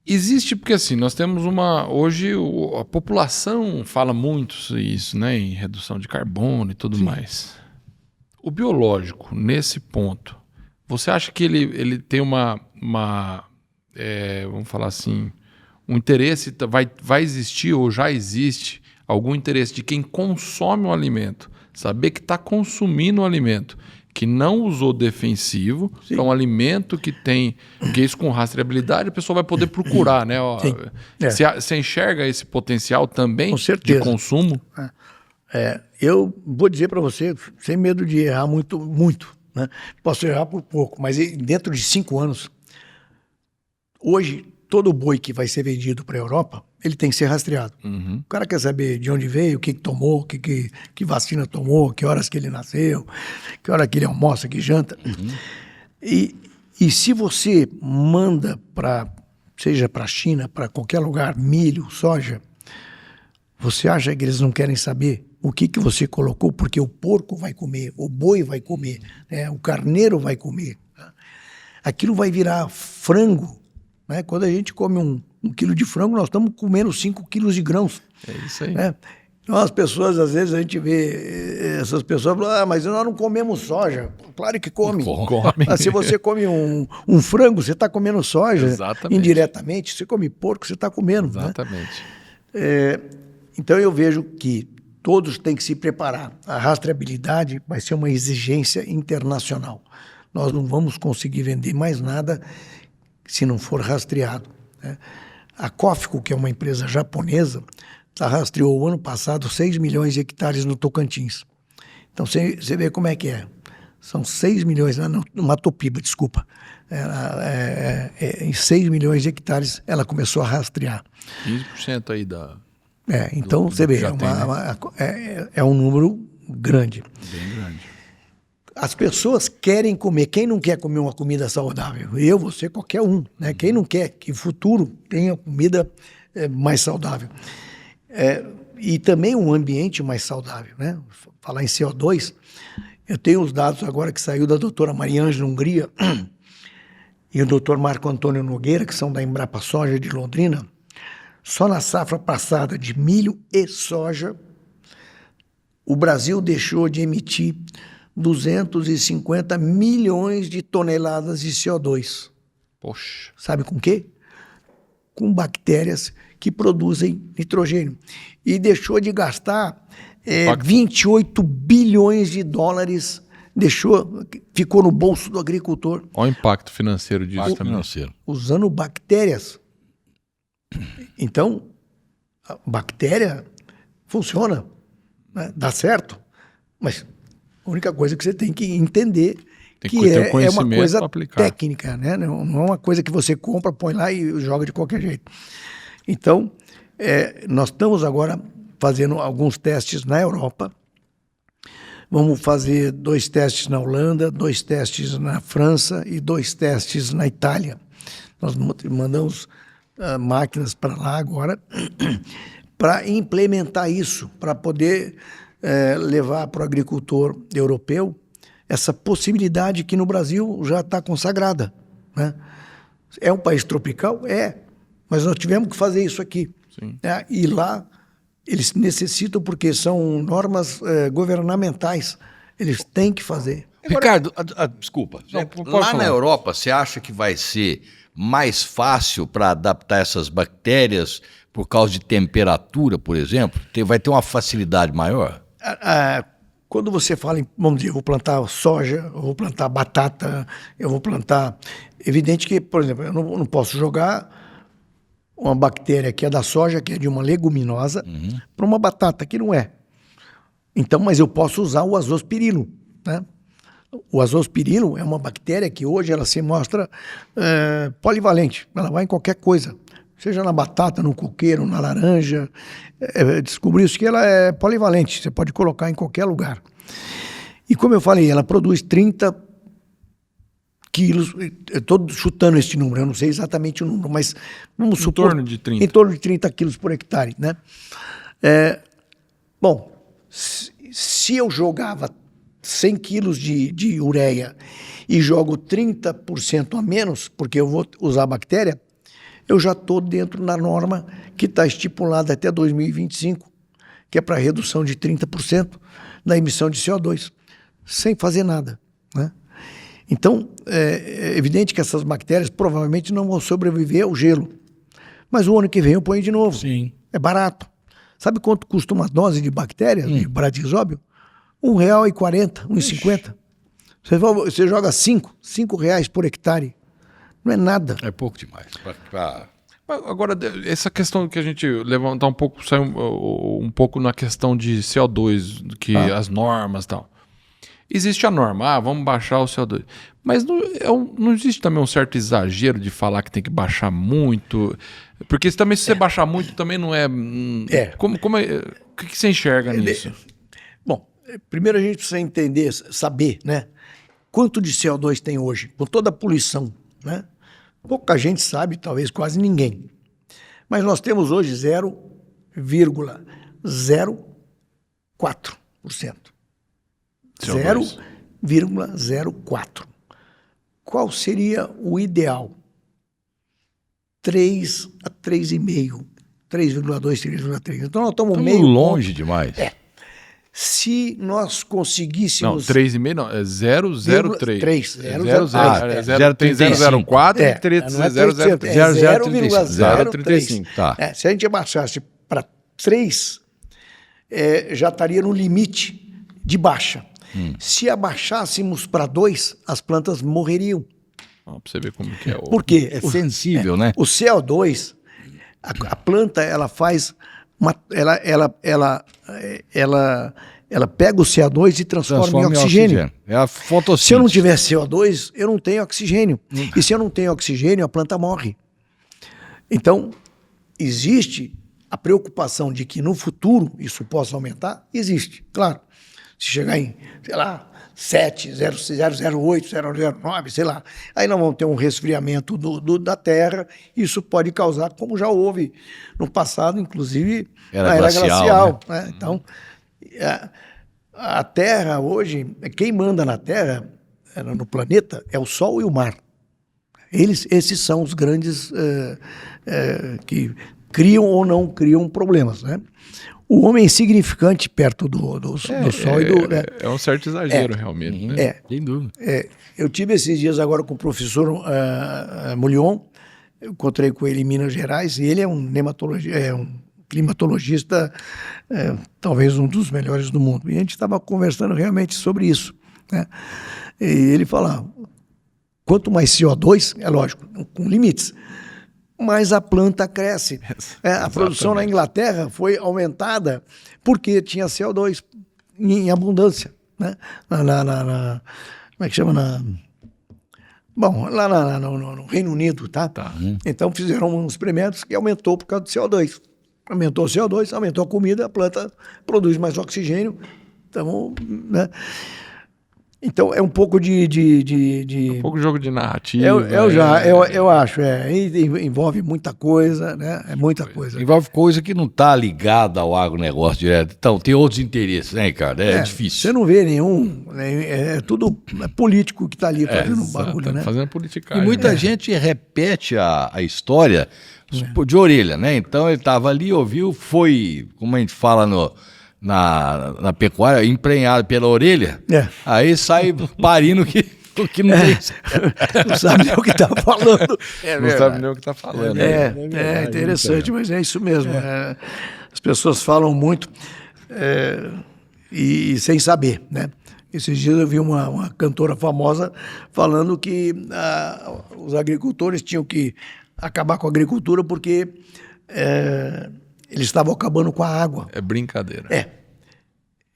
Existe, porque assim, nós temos hoje a população fala muito isso, né, em redução de carbono e tudo mais. O biológico, nesse ponto, você acha que ele tem vamos falar assim, um interesse, vai existir ou já existe algum interesse de quem consome o alimento, saber que está consumindo o alimento, que não usou defensivo, que é um alimento que isso com rastreabilidade a pessoa vai poder procurar, né? Você enxerga esse potencial também com certeza. De consumo? Eu vou dizer para você, sem medo de errar muito, né? Posso errar por pouco, mas dentro de 5 anos, hoje, todo boi que vai ser vendido para a Europa, ele tem que ser rastreado. Uhum. O cara quer saber de onde veio, o que tomou, que vacina tomou, que horas que ele nasceu, que hora que ele almoça, que janta. Uhum. E se você manda seja para a China, para qualquer lugar, milho, soja, você acha que eles não querem saber o que você colocou? Porque o porco vai comer, o boi vai comer, né? O carneiro vai comer. Aquilo vai virar frango. Né? Quando a gente come um quilo de frango, nós estamos comendo 5 quilos de grãos. É isso aí. Né? Então, as pessoas, às vezes, a gente vê essas pessoas falando, mas nós não comemos soja. Claro que come. Mas se você come um frango, você está comendo soja. Exatamente. Indiretamente. Se você come porco, você está comendo. Exatamente. Né? Então, eu vejo que todos têm que se preparar. A rastreabilidade vai ser uma exigência internacional. Nós não vamos conseguir vender mais nada se não for rastreado. Né? A Cofco, que é uma empresa japonesa, rastreou o ano passado 6 milhões de hectares no Tocantins. Então, você vê como é que é. São 6 milhões, no Matopiba, desculpa. Em 6 milhões de hectares, ela começou a rastrear. 15% aí da... Então, você vê, é um número grande. Bem grande. As pessoas querem comer. Quem não quer comer uma comida saudável? Eu, você, qualquer um. Né? Quem não quer que o futuro tenha comida mais saudável? E também um ambiente mais saudável. Né? Falar em CO2, eu tenho os dados agora que saiu da doutora Mariângela Hungria e o doutor Marco Antônio Nogueira, que são da Embrapa Soja de Londrina. Só na safra passada de milho e soja, o Brasil deixou de emitir 250 milhões de toneladas de CO2. Poxa. Sabe com quê? Com bactérias que produzem nitrogênio. E deixou de gastar 28 bilhões de dólares, ficou no bolso do agricultor. Olha o impacto financeiro disso também. Usando bactérias. Então, a bactéria funciona, né? Dá certo, mas a única coisa que você tem que entender que é uma coisa técnica, né? Não é uma coisa que você compra, põe lá e joga de qualquer jeito. Então, nós estamos agora fazendo alguns testes na Europa. Vamos fazer 2 testes na Holanda, 2 testes na França e 2 testes na Itália. Nós mandamos máquinas para lá agora para implementar isso, para poder levar para o agricultor europeu essa possibilidade que no Brasil já está consagrada. Né? É um país tropical? Mas nós tivemos que fazer isso aqui. Né? E lá eles necessitam, porque são normas governamentais, eles têm que fazer. Ricardo, desculpa. Lá na Europa, você acha que vai ser mais fácil para adaptar essas bactérias por causa de temperatura, por exemplo? Vai ter uma facilidade maior? Quando você fala em, vamos dizer, eu vou plantar soja, eu vou plantar batata, eu vou plantar... Evidente que, por exemplo, eu não posso jogar uma bactéria que é da soja, que é de uma leguminosa, para uma batata, que não é. Então, mas eu posso usar o azospirilo, né? O azospirilo é uma bactéria que hoje ela se mostra polivalente. Ela vai em qualquer coisa. seja na batata, no coqueiro, na laranja. Descobri-se que ela é polivalente, você pode colocar em qualquer lugar. E como eu falei, ela produz 30 quilos, eu estou chutando este número, eu não sei exatamente o número, mas vamos supor... torno de 30. Em torno de 30 quilos por hectare, né? Bom, se eu jogava 100 quilos de ureia e jogo 30% a menos, porque eu vou usar bactéria, eu já estou dentro da norma que está estipulada até 2025, que é para redução de 30% da emissão de CO2, sem fazer nada, né? Então, é evidente que essas bactérias provavelmente não vão sobreviver ao gelo, mas o ano que vem eu ponho de novo. Sim. É barato. Sabe quanto custa uma dose de bactérias, de bradisóbio? R$1,40, R$1,50. Você joga R$5 por hectare. Não é nada. É pouco demais. Agora, essa questão que a gente levantar um pouco, sai um pouco na questão de CO2, que as normas e tal. Existe a norma, vamos baixar o CO2. Mas não existe também um certo exagero de falar que tem que baixar muito? Porque também se você baixar muito, também não é... O que você enxerga nisso? Bom, primeiro a gente precisa entender, saber, né? Quanto de CO2 tem hoje, com toda a poluição, né? Pouca gente sabe, talvez quase ninguém. Mas nós temos hoje 0,04%. 0,04. Qual seria o ideal? 3 a 3,5. 3,2, 3,3. Então nós estamos meio longe demais. Se nós conseguíssemos... Não, 3,5 não, é 0,03. 3. Tem 0,04 e 0,35. Tá. Se a gente abaixasse para 3, já estaria no limite de baixa. Se abaixássemos para 2, as plantas morreriam. Para você ver como que é. Por quê? É sensível, né? O CO2, a planta, ela faz... Ela pega o CO2 e transforma em oxigênio. É a fotossíntese. Se eu não tiver CO2, eu não tenho oxigênio. E se eu não tenho oxigênio, a planta morre. Então, existe a preocupação de que no futuro isso possa aumentar? Existe, claro. Se chegar em, sei lá, 7, 0,08, 0,09, sei lá, aí nós vamos ter um resfriamento da Terra. Isso pode causar, como já houve no passado, inclusive na era glacial. Né? Então, a Terra hoje, quem manda na Terra, no planeta, é o Sol e o mar. Esses são os grandes que criam ou não criam problemas, né? O homem é insignificante perto do Sol e do... É um certo exagero, realmente. Né? Sem dúvida. Eu tive esses dias agora com o professor Mulion, eu encontrei com ele em Minas Gerais, e ele é um climatologista, talvez um dos melhores do mundo. E a gente estava conversando realmente sobre isso, né? E ele fala, quanto mais CO2, é lógico, com limites, mais a planta cresce. A produção na Inglaterra foi aumentada porque tinha CO2 em abundância, né? Como é que chama? Bom, lá no Reino Unido, tá? Então fizeram uns experimentos que aumentou por causa do CO2. Aumentou o CO2, aumentou a comida, a planta produz mais oxigênio. Então, né? Então é um pouco Um pouco de jogo de narrativa. Eu acho, envolve muita coisa, né? É muita coisa. Envolve coisa que não está ligada ao agronegócio direto. Então, tem outros interesses, né, Ricardo? É difícil. Você não vê nenhum, é tudo político que está ali fazendo barulho, né? Fazendo politicagem. E muita gente repete a história de orelha, né? Então ele estava ali, ouviu, foi, como a gente fala na pecuária, emprenhado pela orelha, aí sai parindo que não tem. Não sabe nem o que está falando. Não sabe nem o que está falando. É interessante, mas é isso mesmo. As pessoas falam muito e sem saber, né? Esses dias eu vi uma cantora famosa falando que os agricultores tinham que acabar com a agricultura porque eles estavam acabando com a água. É brincadeira.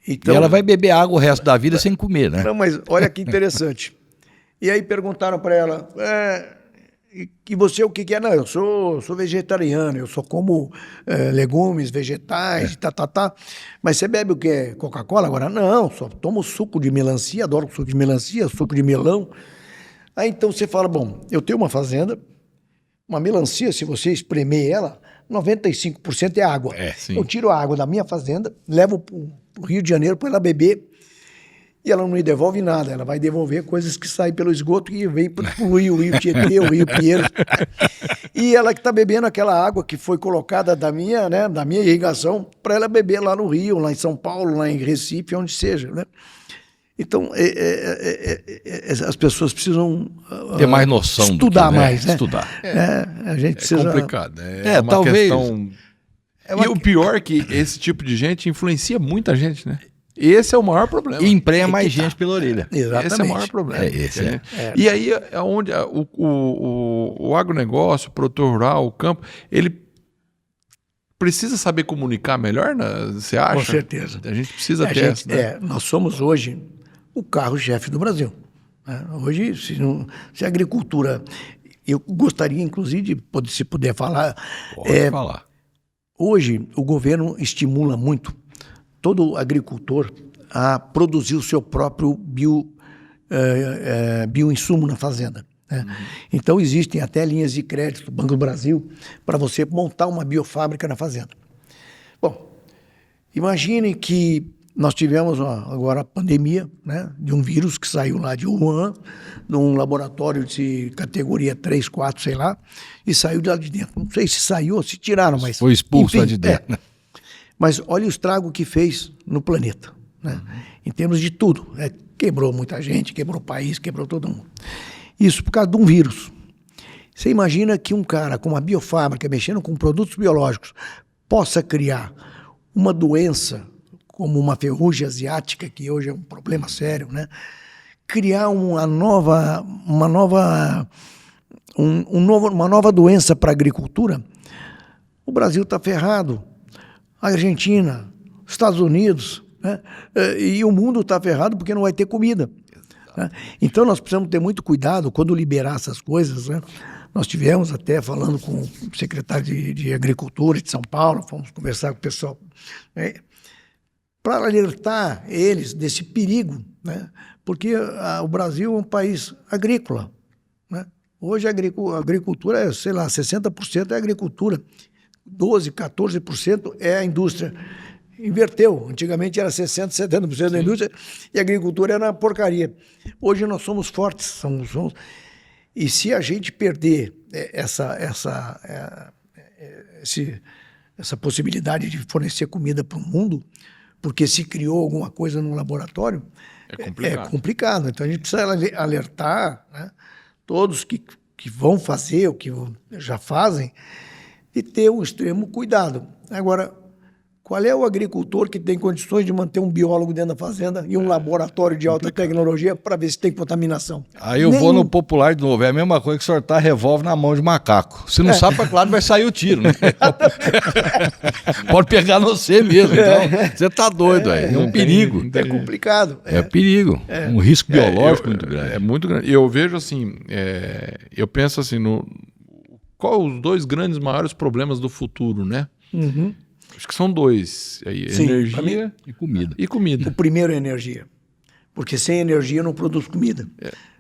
Então, e ela vai beber água o resto da vida sem comer, né? Não, mas olha que interessante. E aí perguntaram para ela, E você o que que é? Não, eu sou vegetariano, eu só como legumes, vegetais, tá. Mas você bebe o quê? Coca-Cola? Agora, não, só tomo suco de melancia, adoro suco de melancia, suco de melão. Aí então você fala, bom, eu tenho uma fazenda, uma melancia, se você espremer ela, 95% é água. Sim. Eu tiro a água da minha fazenda, levo para o Rio de Janeiro para ela beber, e ela não me devolve nada, ela vai devolver coisas que saem pelo esgoto e vem para o Rio Tietê, o Rio Pinheiros. E ela que está bebendo aquela água que foi colocada da minha irrigação para ela beber lá no Rio, lá em São Paulo, lá em Recife, onde seja, né? Então, as pessoas precisam ter mais noção estudar mais, né? Estudar. A gente precisa... complicado. É uma talvez. questão... E o pior é que esse tipo de gente influencia muita gente, né? Esse é o maior problema. E emprenha mais gente pela orelha. Exatamente. Esse é o maior problema. Esse é. E aí é onde o agronegócio, o produtor rural, o campo, ele precisa saber comunicar melhor, né? Você acha? Com certeza. A gente precisa ter essa, né? Nós somos hoje o carro-chefe do Brasil. Né? Hoje, se a agricultura... Eu gostaria, inclusive, se puder falar... Pode falar. Hoje, o governo estimula muito todo agricultor a produzir o seu próprio bioinsumo na fazenda. Né? Então, existem até linhas de crédito do Banco do Brasil para você montar uma biofábrica na fazenda. Bom, imagine que nós tivemos agora a pandemia, né, de um vírus que saiu lá de Wuhan, num laboratório de categoria 3, 4, sei lá, e saiu de lá de dentro. Não sei se saiu ou se tiraram, mas... Foi expulso lá de dentro. Mas olha o estrago que fez no planeta, né? Em termos de tudo. Quebrou muita gente, quebrou o país, quebrou todo mundo. Isso por causa de um vírus. Você imagina que um cara com uma biofábrica, mexendo com produtos biológicos, possa criar uma doença como uma ferrugem asiática, que hoje é um problema sério, né? Criar uma nova doença para a agricultura, o Brasil está ferrado. A Argentina, Estados Unidos, né? E o mundo está ferrado porque não vai ter comida. Né? Então nós precisamos ter muito cuidado quando liberar essas coisas. Né? Nós tivemos até falando com o secretário de Agricultura de São Paulo, fomos conversar com o pessoal, né? Para alertar eles desse perigo, né? Porque o Brasil é um país agrícola. Né? Hoje a agricultura é, sei lá, 60% é agricultura. 12%, 14% é a indústria. Inverteu. Antigamente era 60%, 70% da indústria e a agricultura era uma porcaria. Hoje nós somos fortes. E se a gente perder essa possibilidade de fornecer comida para o mundo, porque se criou alguma coisa no laboratório, é complicado. Então a gente precisa alertar, né, todos que vão fazer, ou que já fazem, e ter um extremo cuidado. Agora, qual é o agricultor que tem condições de manter um biólogo dentro da fazenda e um laboratório de alta tecnologia para ver se tem contaminação? Aí eu vou no popular de novo. É a mesma coisa que soltar revólver na mão de macaco. Se não sabe, para que lado vai sair o tiro, né? Pode pegar no você mesmo. Então, você tá doido, aí. É um perigo. É complicado. É perigo. Um risco biológico muito grande. É muito grande. Eu vejo assim, eu penso assim, qual os dois grandes maiores problemas do futuro, né? Uhum. Acho que são dois. Sim, energia e comida. O primeiro é energia. Porque sem energia eu não produzo comida.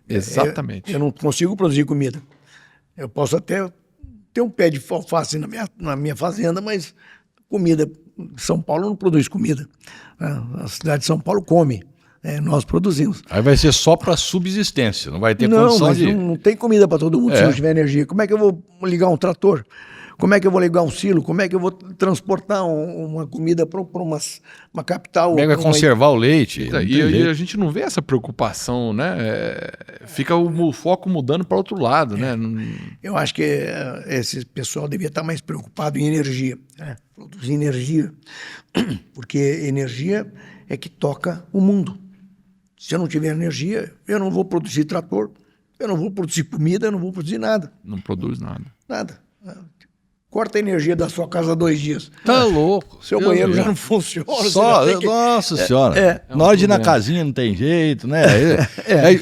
Exatamente. Eu não consigo produzir comida. Eu posso até ter um pé de alface na minha fazenda, mas comida... São Paulo não produz comida. A cidade de São Paulo come. Nós produzimos. Aí vai ser só para subsistência, não vai ter condição de... Não tem comida para todo mundo se não tiver energia. Como é que eu vou ligar um trator? Como é que eu vou ligar um silo? Como é que eu vou transportar uma comida para uma capital? Como é que vai conservar o leite? E a gente não vê essa preocupação, né? Fica o foco mudando para outro lado, né? Eu acho que esse pessoal devia estar mais preocupado em energia, né? Produzir energia, porque energia é que toca o mundo. Se eu não tiver energia, eu não vou produzir trator, eu não vou produzir comida, eu não vou produzir nada. Não produz nada. Nada. corta a energia da sua casa 2 dias. Tá louco. Seu banheiro já não funciona. Só, você já tem que... nossa senhora. Na hora de ir na casinha não tem jeito, né?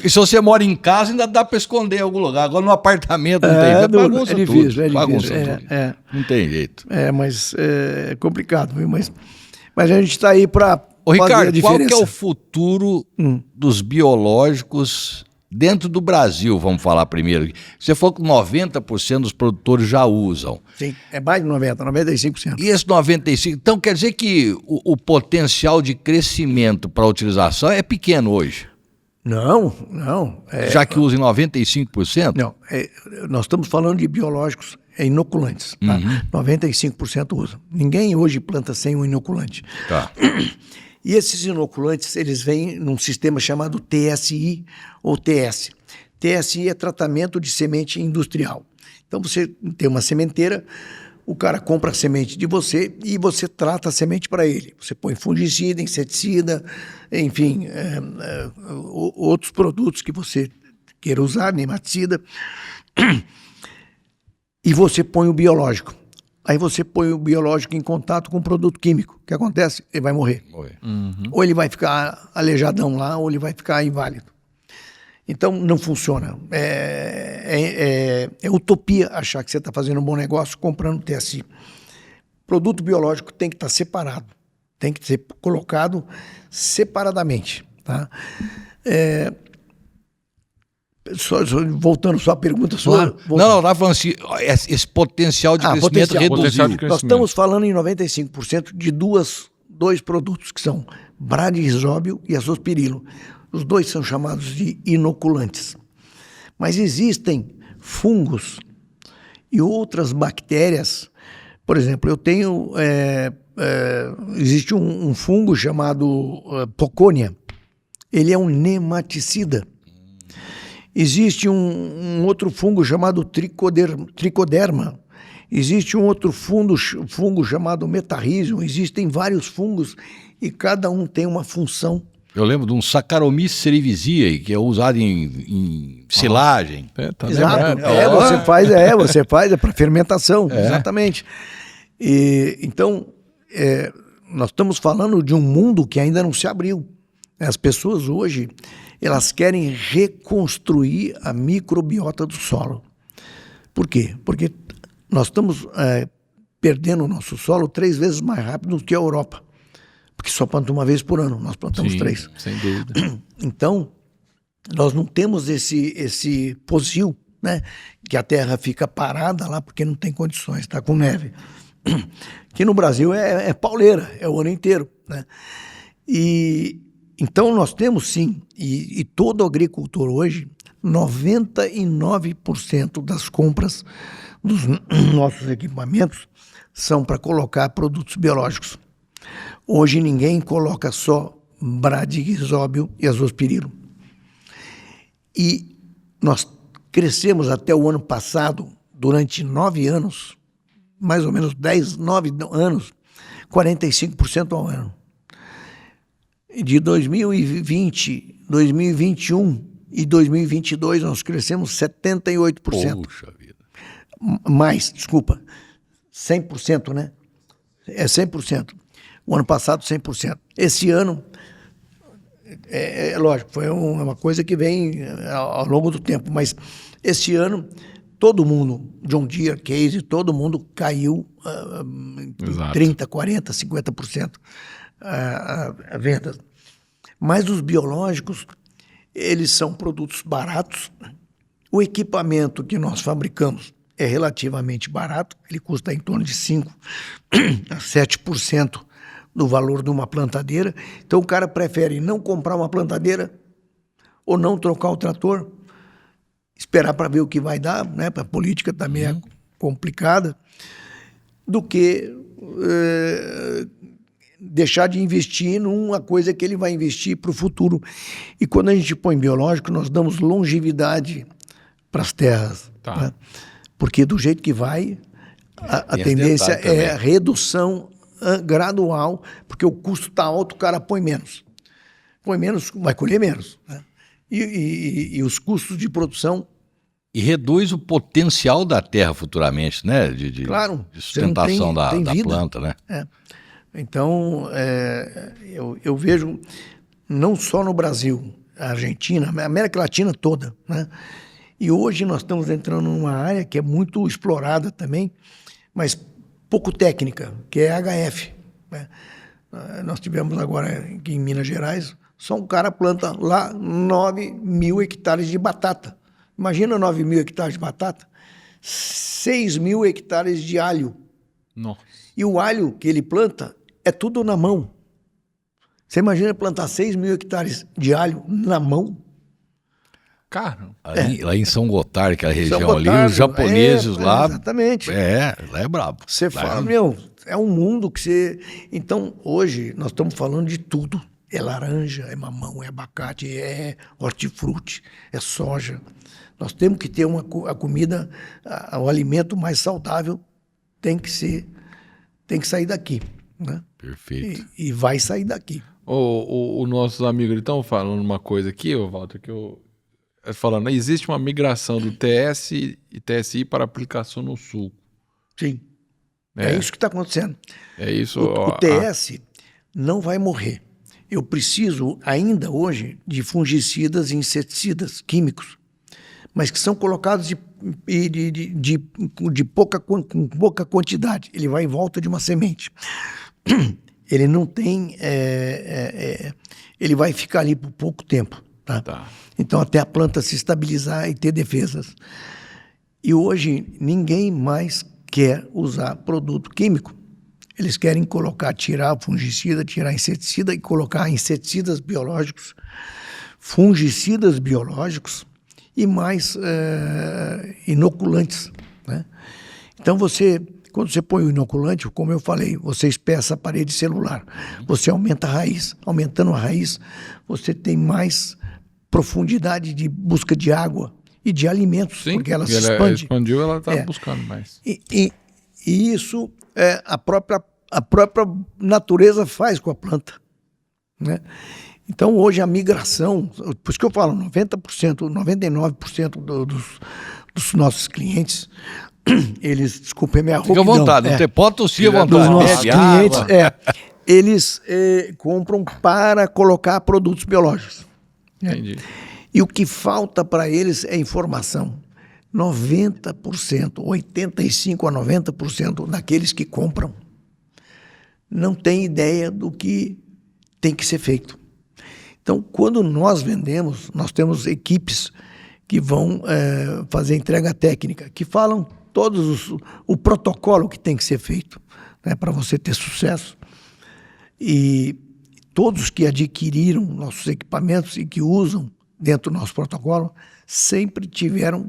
E se você mora em casa, ainda dá pra esconder em algum lugar. Agora no apartamento não tem jeito. Bagunça é difícil, tudo. Bagunça tudo. Não tem jeito. Mas é complicado, viu? Mas a gente está aí para fazer Ricardo, a diferença. qual que é o futuro dos biológicos dentro do Brasil, vamos falar primeiro? Você falou que 90% dos produtores já usam. Sim, é mais de 90%, 95%. E esse 95%, então quer dizer que o potencial de crescimento para a utilização é pequeno hoje? Não. Já que usa em 95%? Não, nós estamos falando de biológicos inoculantes, tá? 95% usa. Ninguém hoje planta sem um inoculante. Tá. E esses inoculantes, eles vêm num sistema chamado TSI ou TS. TSI é tratamento de semente industrial. Então você tem uma sementeira, o cara compra a semente de você e você trata a semente para ele. Você põe fungicida, inseticida, enfim, outros produtos que você queira usar, nematicida, e você põe o biológico. Aí você põe o biológico em contato com o produto químico. O que acontece? Ele vai morrer. Ou ele vai ficar aleijadão lá, ou ele vai ficar inválido. Então, não funciona. É utopia achar que você está fazendo um bom negócio comprando TSI. Produto biológico tem que estar separado. Tem que ser colocado separadamente. Tá? Voltando só à pergunta sua. Não, estava falando assim, esse potencial de crescimento reduziu. Nós estamos falando em 95% de dois produtos, que são bradyrhizóbio e azospirilo. Os dois são chamados de inoculantes. Mas existem fungos e outras bactérias. Por exemplo, eu tenho... existe um fungo chamado Pocônia. Ele é um nematicida. Existe um outro fungo chamado tricoderma. Existe um outro fungo chamado metarrhizium. Existem vários fungos e cada um tem uma função. Eu lembro de um Saccharomyces cerevisiae, que é usado em silagem. Tá exato. Você faz para fermentação, exatamente. Então, nós estamos falando de um mundo que ainda não se abriu. As pessoas hoje, elas querem reconstruir a microbiota do solo. Por quê? Porque nós estamos perdendo o nosso solo 3 vezes mais rápido do que a Europa. Porque só planta uma vez por ano, nós plantamos 3. Sem dúvida. Então, nós não temos esse posil, né? Que a terra fica parada lá porque não tem condições, está com neve. Que no Brasil é pauleira, é o ano inteiro, né? Então nós temos sim, e todo agricultor hoje, 99% das compras dos nossos equipamentos são para colocar produtos biológicos. Hoje ninguém coloca só bradyrhizóbio e azospirilo. E nós crescemos até o ano passado, durante 9 anos, mais ou menos 9 anos, 45% ao ano. De 2020, 2021 e 2022, nós crescemos 78%. Puxa vida. Mais, desculpa, 100%, né? É 100%. O ano passado, 100%. Esse ano, lógico, foi uma coisa que vem ao longo do tempo, mas esse ano, todo mundo, John Deere, Case, todo mundo caiu 30%, 40%, 50% a vendas. Mas os biológicos, eles são produtos baratos. O equipamento que nós fabricamos é relativamente barato, ele custa em torno de 5% a 7% do valor de uma plantadeira. Então o cara prefere não comprar uma plantadeira ou não trocar o trator, esperar para ver o que vai dar, né? A política está meio complicada, do que deixar de investir numa coisa que ele vai investir para o futuro. E quando a gente põe biológico, nós damos longevidade para as terras. Tá. Né? Porque do jeito que vai, a tendência é a redução gradual, porque o custo está alto, o cara põe menos. Põe menos, vai colher menos. Né? E os custos de produção E reduz o potencial da terra futuramente, né? Claro, de sustentação tem da vida. planta, né? Então, eu vejo, não só no Brasil, a Argentina, a América Latina toda, né? E hoje nós estamos entrando numa área que é muito explorada também, mas pouco técnica, que é HF, né? Nós tivemos agora aqui em Minas Gerais, só um cara planta lá 9.000 hectares de batata. Imagina 9.000 hectares de batata, 6.000 hectares de alho. Nossa. E o alho que ele planta é tudo na mão. Você imagina plantar 6.000 hectares de alho na mão? Cara, Lá em São Gotardo, aquela região São ali, Gotardo, os japoneses lá. Exatamente. Lá é brabo. Você Lá fala, é um mundo que você... Então, hoje, nós estamos falando de tudo. É laranja, é mamão, é abacate, é hortifruti, é soja. Nós temos que ter a comida, o alimento mais saudável tem que sair daqui, né? Perfeito. E vai sair daqui. os nossos amigos eles estão falando uma coisa aqui, Walter, que eu... Falando, existe uma migração do TS e TSI para aplicação no sul. Sim. É isso que está acontecendo. É isso. O TS não vai morrer. Eu preciso ainda hoje de fungicidas e inseticidas químicos, mas que são colocados com pouca quantidade. Ele vai em volta de uma semente. Ele não tem... ele vai ficar ali por pouco tempo. Tá. Então, até a planta se estabilizar e ter defesas. E hoje, ninguém mais quer usar produto químico. Eles querem tirar fungicida, tirar inseticida e colocar inseticidas biológicos, fungicidas biológicos e mais inoculantes, né? Então, quando você põe o inoculante, como eu falei, você espessa a parede celular, você aumenta a raiz. Aumentando a raiz, você tem mais profundidade de busca de água e de alimentos, porque ela se expande. Expandiu, ela está buscando mais. E isso a própria natureza faz com a planta, né? Então, hoje, a migração, por isso que eu falo, 90%, 99% dos nossos clientes, eles, desculpem a minha roupa. Fica à vontade, pode tossir à vontade. Dos nossos clientes, eles compram para colocar produtos biológicos. Entendi. E o que falta para eles é informação. 90%, 85% a 90% daqueles que compram não tem ideia do que tem que ser feito. Então, quando nós vendemos, nós temos equipes que vão fazer entrega técnica, que falam o protocolo que tem que ser feito, né, para você ter sucesso. E todos que adquiriram nossos equipamentos e que usam dentro do nosso protocolo sempre tiveram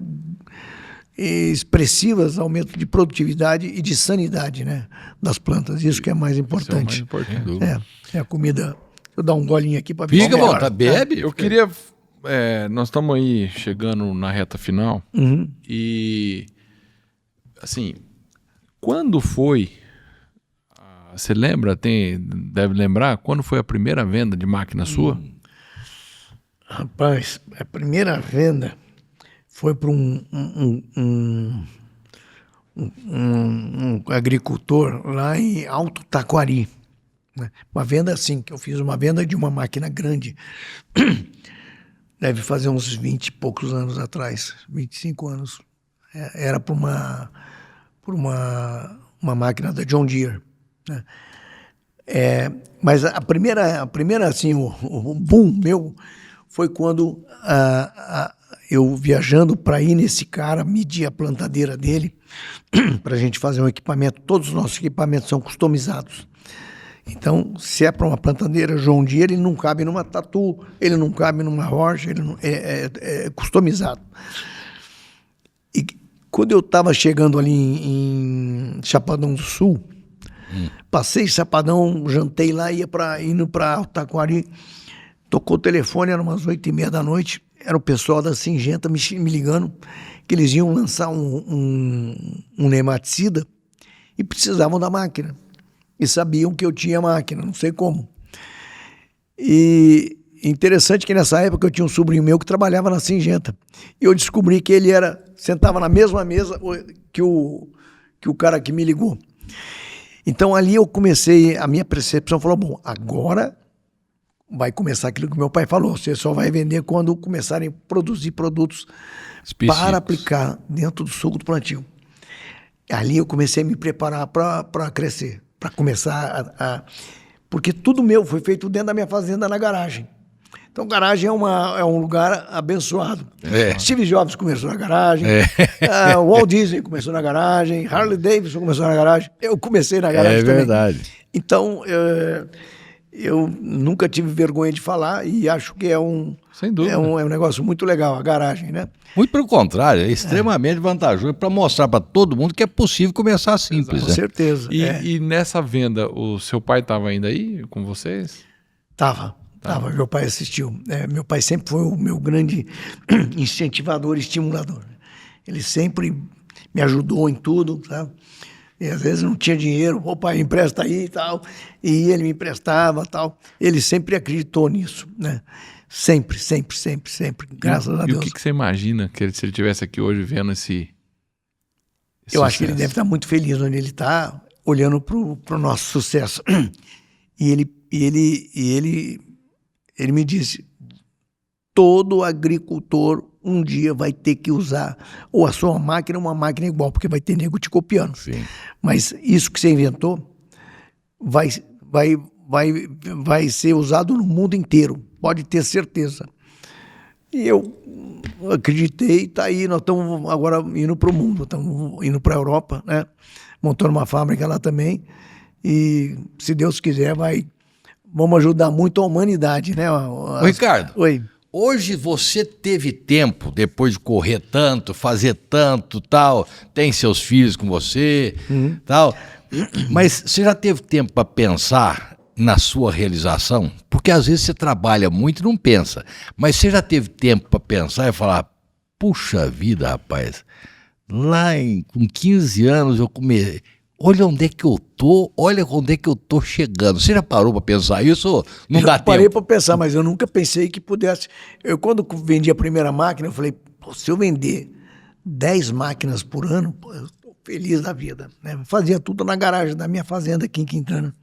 expressivas aumento de produtividade e de sanidade, né, das plantas. Isso que é mais importante. Isso é o mais importante. É a comida. Deixa eu dar um golinho aqui para ver. Fica, volta, bebe. Eu queria... nós estamos aí chegando na reta final e, assim, quando foi... Você lembra, deve lembrar, quando foi a primeira venda de máquina sua? Rapaz, a primeira venda foi para um agricultor lá em Alto Taquari, né? Uma venda assim, que eu fiz uma venda de uma máquina grande, deve fazer uns 20 e poucos anos atrás, 25 anos. Era para uma máquina da John Deere, né? Mas a primeira assim, o boom meu foi quando eu viajando para ir nesse cara, medir a plantadeira dele, para a gente fazer um equipamento. Todos os nossos equipamentos são customizados. Então, se é para uma plantadeira John Deere, ele não cabe numa Tatu, ele não cabe numa Rocha, ele não, é customizado. E quando eu estava chegando ali em Chapadão do Sul, passei Chapadão, jantei lá, indo para Taquari, tocou o telefone, era umas 8h30 da noite, era o pessoal da Singenta me ligando, que eles iam lançar um nematicida e precisavam da máquina. E sabiam que eu tinha máquina, não sei como. E interessante que nessa época eu tinha um sobrinho meu que trabalhava na Singenta. E eu descobri que ele sentava na mesma mesa que o cara que me ligou. Então ali eu comecei, a minha percepção falou, bom, agora vai começar aquilo que meu pai falou, você só vai vender quando começarem a produzir produtos Específicos. para aplicar dentro do suco do plantio. Ali eu comecei a me preparar para crescer, para começar porque tudo meu foi feito dentro da minha fazenda na garagem. Então, garagem é um lugar abençoado. Steve Jobs começou na garagem, Walt Disney começou na garagem, Harley Davidson começou na garagem, eu comecei na garagem também. É verdade. Então, eu nunca tive vergonha de falar e acho que Sem dúvida. é um negócio muito legal, a garagem, né? Muito pelo contrário, é extremamente vantajoso para mostrar para todo mundo que é possível começar simples. Com né? certeza. E nessa venda, o seu pai estava ainda aí com vocês? Tava. Meu pai assistiu. Meu pai sempre foi o meu grande incentivador e estimulador. Ele sempre me ajudou em tudo, sabe? E às vezes não tinha dinheiro, o pai empresta aí e tal, e ele me emprestava e tal. Ele sempre acreditou nisso, né? Sempre, graças a Deus. E o que você imagina que se ele estivesse aqui hoje vendo esse Eu acho que ele deve estar muito feliz onde ele está, olhando para o nosso sucesso. E ele me disse, todo agricultor um dia vai ter que usar ou a sua máquina ou uma máquina igual, porque vai ter nego te copiando. Sim. Mas isso que você inventou vai ser usado no mundo inteiro, pode ter certeza. E eu acreditei, tá aí, nós estamos agora indo para o mundo, estamos indo para a Europa, né? Montando uma fábrica lá também, e se Deus quiser vamos ajudar muito a humanidade, né? Ricardo, Oi. Hoje você teve tempo, depois de correr tanto, fazer tanto, tal, tem seus filhos com você, tal, mas você já teve tempo para pensar na sua realização? Porque às vezes você trabalha muito e não pensa, mas você já teve tempo para pensar e falar, puxa vida, rapaz, com 15 anos eu comecei... Olha onde é que eu tô, olha onde é que eu tô chegando. Você já parou para pensar isso ou não dá tempo? Eu parei para pensar, mas eu nunca pensei que pudesse. Eu, quando vendi a primeira máquina, eu falei, se eu vender 10 máquinas por ano, pô, eu tô feliz da vida. Né? Fazia tudo na garagem da minha fazenda aqui em Quintana.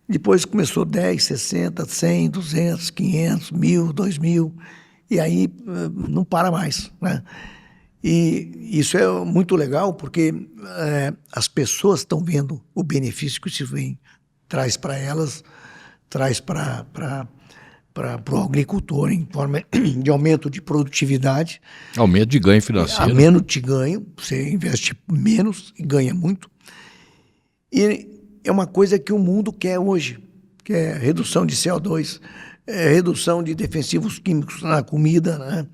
Depois começou 10, 60, 100, 200, 500, 1.000, 2.000. E aí não para mais, né? E isso é muito legal porque as pessoas estão vendo o benefício que isso traz para elas, traz para o agricultor em forma de aumento de produtividade. Aumento de ganho financeiro. Aumento de ganho, você investe menos e ganha muito. E é uma coisa que o mundo quer hoje, que é redução de CO2, redução de defensivos químicos na comida, né?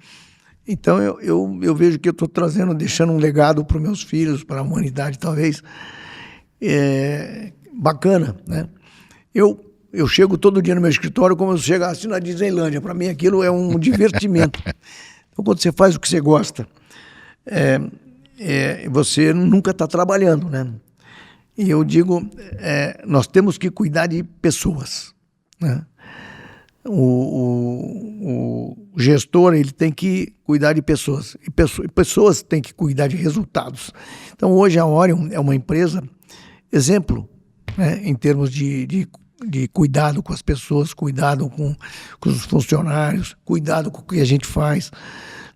Então eu vejo que eu estou deixando um legado para os meus filhos, para a humanidade talvez, bacana, né? Eu chego todo dia no meu escritório como se eu chegasse na Disneylândia. Para mim aquilo é um divertimento. Então quando você faz o que você gosta, você nunca está trabalhando, né? E eu digo, nós temos que cuidar de pessoas, né? O gestor ele tem que cuidar de pessoas e pessoas têm que cuidar de resultados. Então hoje a Orion é uma empresa exemplo, né, em termos de cuidado com as pessoas, cuidado com os funcionários, cuidado com o que a gente faz,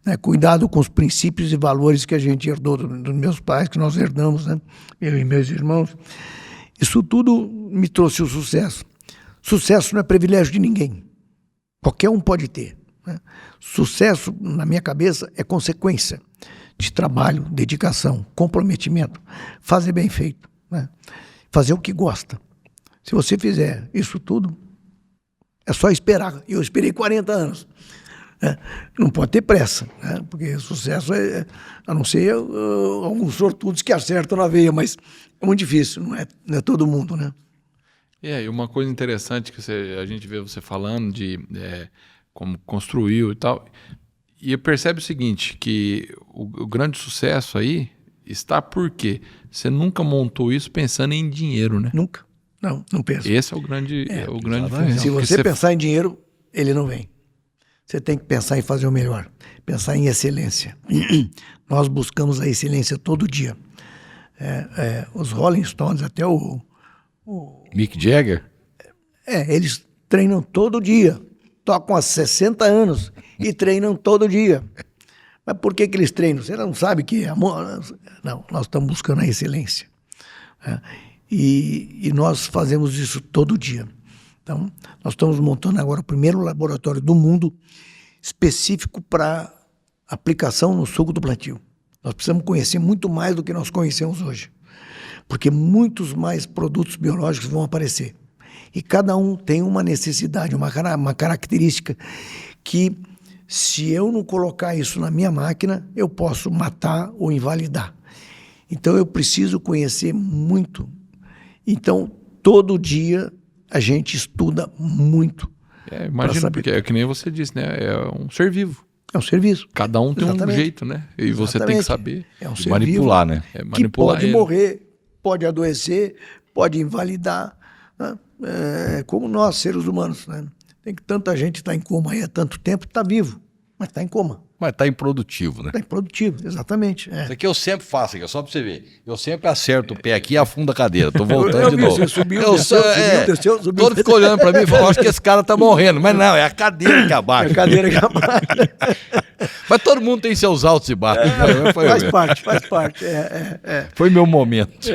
né, cuidado com os princípios e valores que a gente herdou dos meus pais, que nós herdamos, né, eu e meus irmãos. Isso tudo me trouxe o sucesso. Sucesso não é privilégio de ninguém. Qualquer um pode ter, né? Sucesso, na minha cabeça, é consequência de trabalho, dedicação, comprometimento, fazer bem feito, né? Fazer o que gosta. Se você fizer isso tudo, é só esperar. Eu esperei 40 anos. Né? Não pode ter pressa, né? Porque sucesso a não ser alguns sortudos que acertam na veia, mas é muito difícil, não é todo mundo, né? E uma coisa interessante que a gente vê você falando de como construiu e tal, e percebe o seguinte, que o grande sucesso aí está porque você nunca montou isso pensando em dinheiro, né? Nunca. Não penso. Esse é o grande Se você pensar em dinheiro, ele não vem. Você tem que pensar em fazer o melhor, pensar em excelência. Nós buscamos a excelência todo dia. Os Rolling Stones, até o Mick Jagger? eles treinam todo dia. Tocam há 60 anos e treinam todo dia. Mas por que eles treinam? Você não sabe que é amor? Não, nós estamos buscando a excelência. E nós fazemos isso todo dia. Então, nós estamos montando agora o primeiro laboratório do mundo específico para aplicação no suco do plantio. Nós precisamos conhecer muito mais do que nós conhecemos hoje, porque muitos mais produtos biológicos vão aparecer. E cada um tem uma necessidade, uma característica que, se eu não colocar isso na minha máquina, eu posso matar ou invalidar. Então, eu preciso conhecer muito. Então, todo dia a gente estuda muito. Imagina, porque é que nem você disse, né? É um ser vivo. É um serviço. Cada um tem Exatamente. um jeito, né? E você tem que saber É um ser Manipular, vivo né? é, que manipular pode ele. morrer, pode adoecer, pode invalidar, né? Como nós, seres humanos, né? Tem que tanta gente está em coma aí há tanto tempo, está vivo, mas está em coma. Mas tá improdutivo, né? Está improdutivo, exatamente. Isso aqui eu sempre faço, aqui, só pra você ver. Eu sempre acerto o pé aqui e afundo a cadeira. Tô voltando Eu de vi, novo. você subiu, Eu desceu, sou- subiu, desceu, subiu. Todo fica olhando pra mim e fala, acho que esse cara tá morrendo. Mas não, é a cadeira que abaixa. A cadeira que abaixa. Mas todo mundo tem seus altos e baixos. Faz parte, faz parte. Foi meu momento.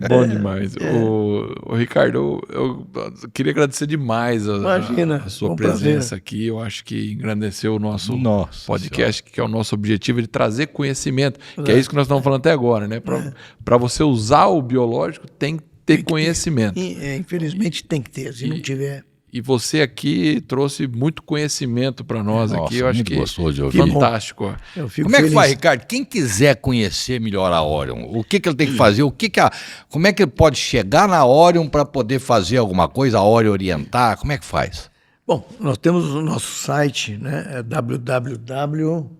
Bom demais. Ô, Ricardo, eu queria agradecer demais Imagina, a sua um presença prazer. aqui. Eu acho que engrandeceu o nosso Nossa podcast, que é o nosso objetivo de trazer conhecimento, que é isso que nós estamos falando até agora, né? Para você usar o biológico, tem que ter conhecimento. Infelizmente tem que ter, se não tiver. E você aqui trouxe muito conhecimento para nós Nossa, aqui. Eu acho muito que gostoso de ouvir. fantástico. Ó. Eu fico Como é que feliz. faz, Ricardo? Quem quiser conhecer melhor a Orion, o que ele tem que fazer? Como é que ele pode chegar na Orion para poder fazer alguma coisa, a Orion orientar? Como é que faz? Bom, nós temos o nosso site, né? É www.oreo.ind.br.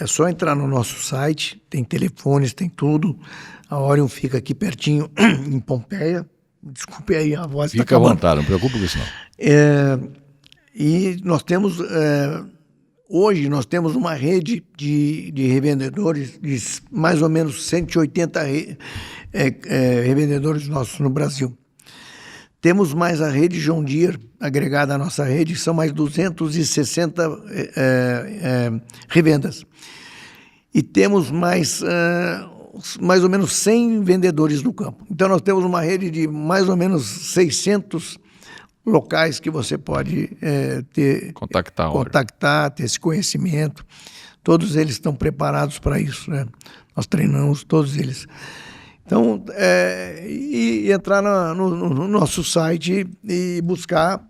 É só entrar no nosso site, tem telefones, tem tudo. A Orion fica aqui pertinho, em Pompeia. Desculpe aí, a voz está Fica à acabando. vontade, não preocupe com isso não. E nós temos, hoje nós temos uma rede de revendedores, de mais ou menos 180 revendedores nossos no Brasil. Temos mais a rede John Deere, agregada à nossa rede, são mais 260 revendas. E temos mais ou menos 100 vendedores no campo. Então nós temos uma rede de mais ou menos 600 locais que você pode contactar, ter esse conhecimento. Todos eles estão preparados para isso, né? Nós treinamos todos eles. Então, e entrar no nosso site e buscar,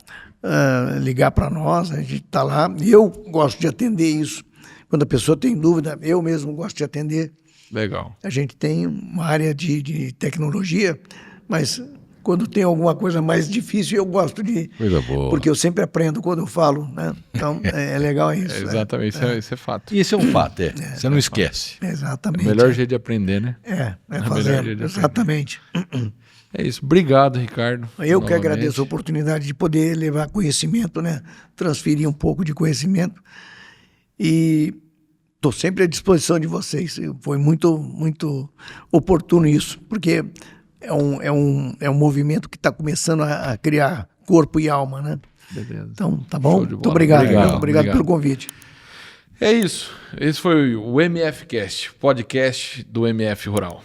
ligar para nós, a gente está lá. Eu gosto de atender isso. Quando a pessoa tem dúvida, eu mesmo gosto de atender. Legal. A gente tem uma área de tecnologia, mas quando tem alguma coisa mais difícil, eu gosto de... Coisa boa. Porque eu sempre aprendo quando eu falo, né? Então, é legal isso. Exatamente, isso é fato. Isso é um fato, você não esquece. Exatamente. O melhor jeito de aprender, né? Fazendo, melhor jeito de exatamente. É isso. Obrigado, Ricardo. Eu que novamente. agradeço a oportunidade de poder levar conhecimento, né? Transferir um pouco de conhecimento. E estou sempre à disposição de vocês. Foi muito, muito oportuno isso, porque é um movimento que está começando a criar corpo e alma, né? Beleza. Então, tá bom? Show de Muito bola. obrigado. Obrigado, Obrigado obrigado. pelo convite. É isso. Esse foi o MFcast, podcast do MF Rural.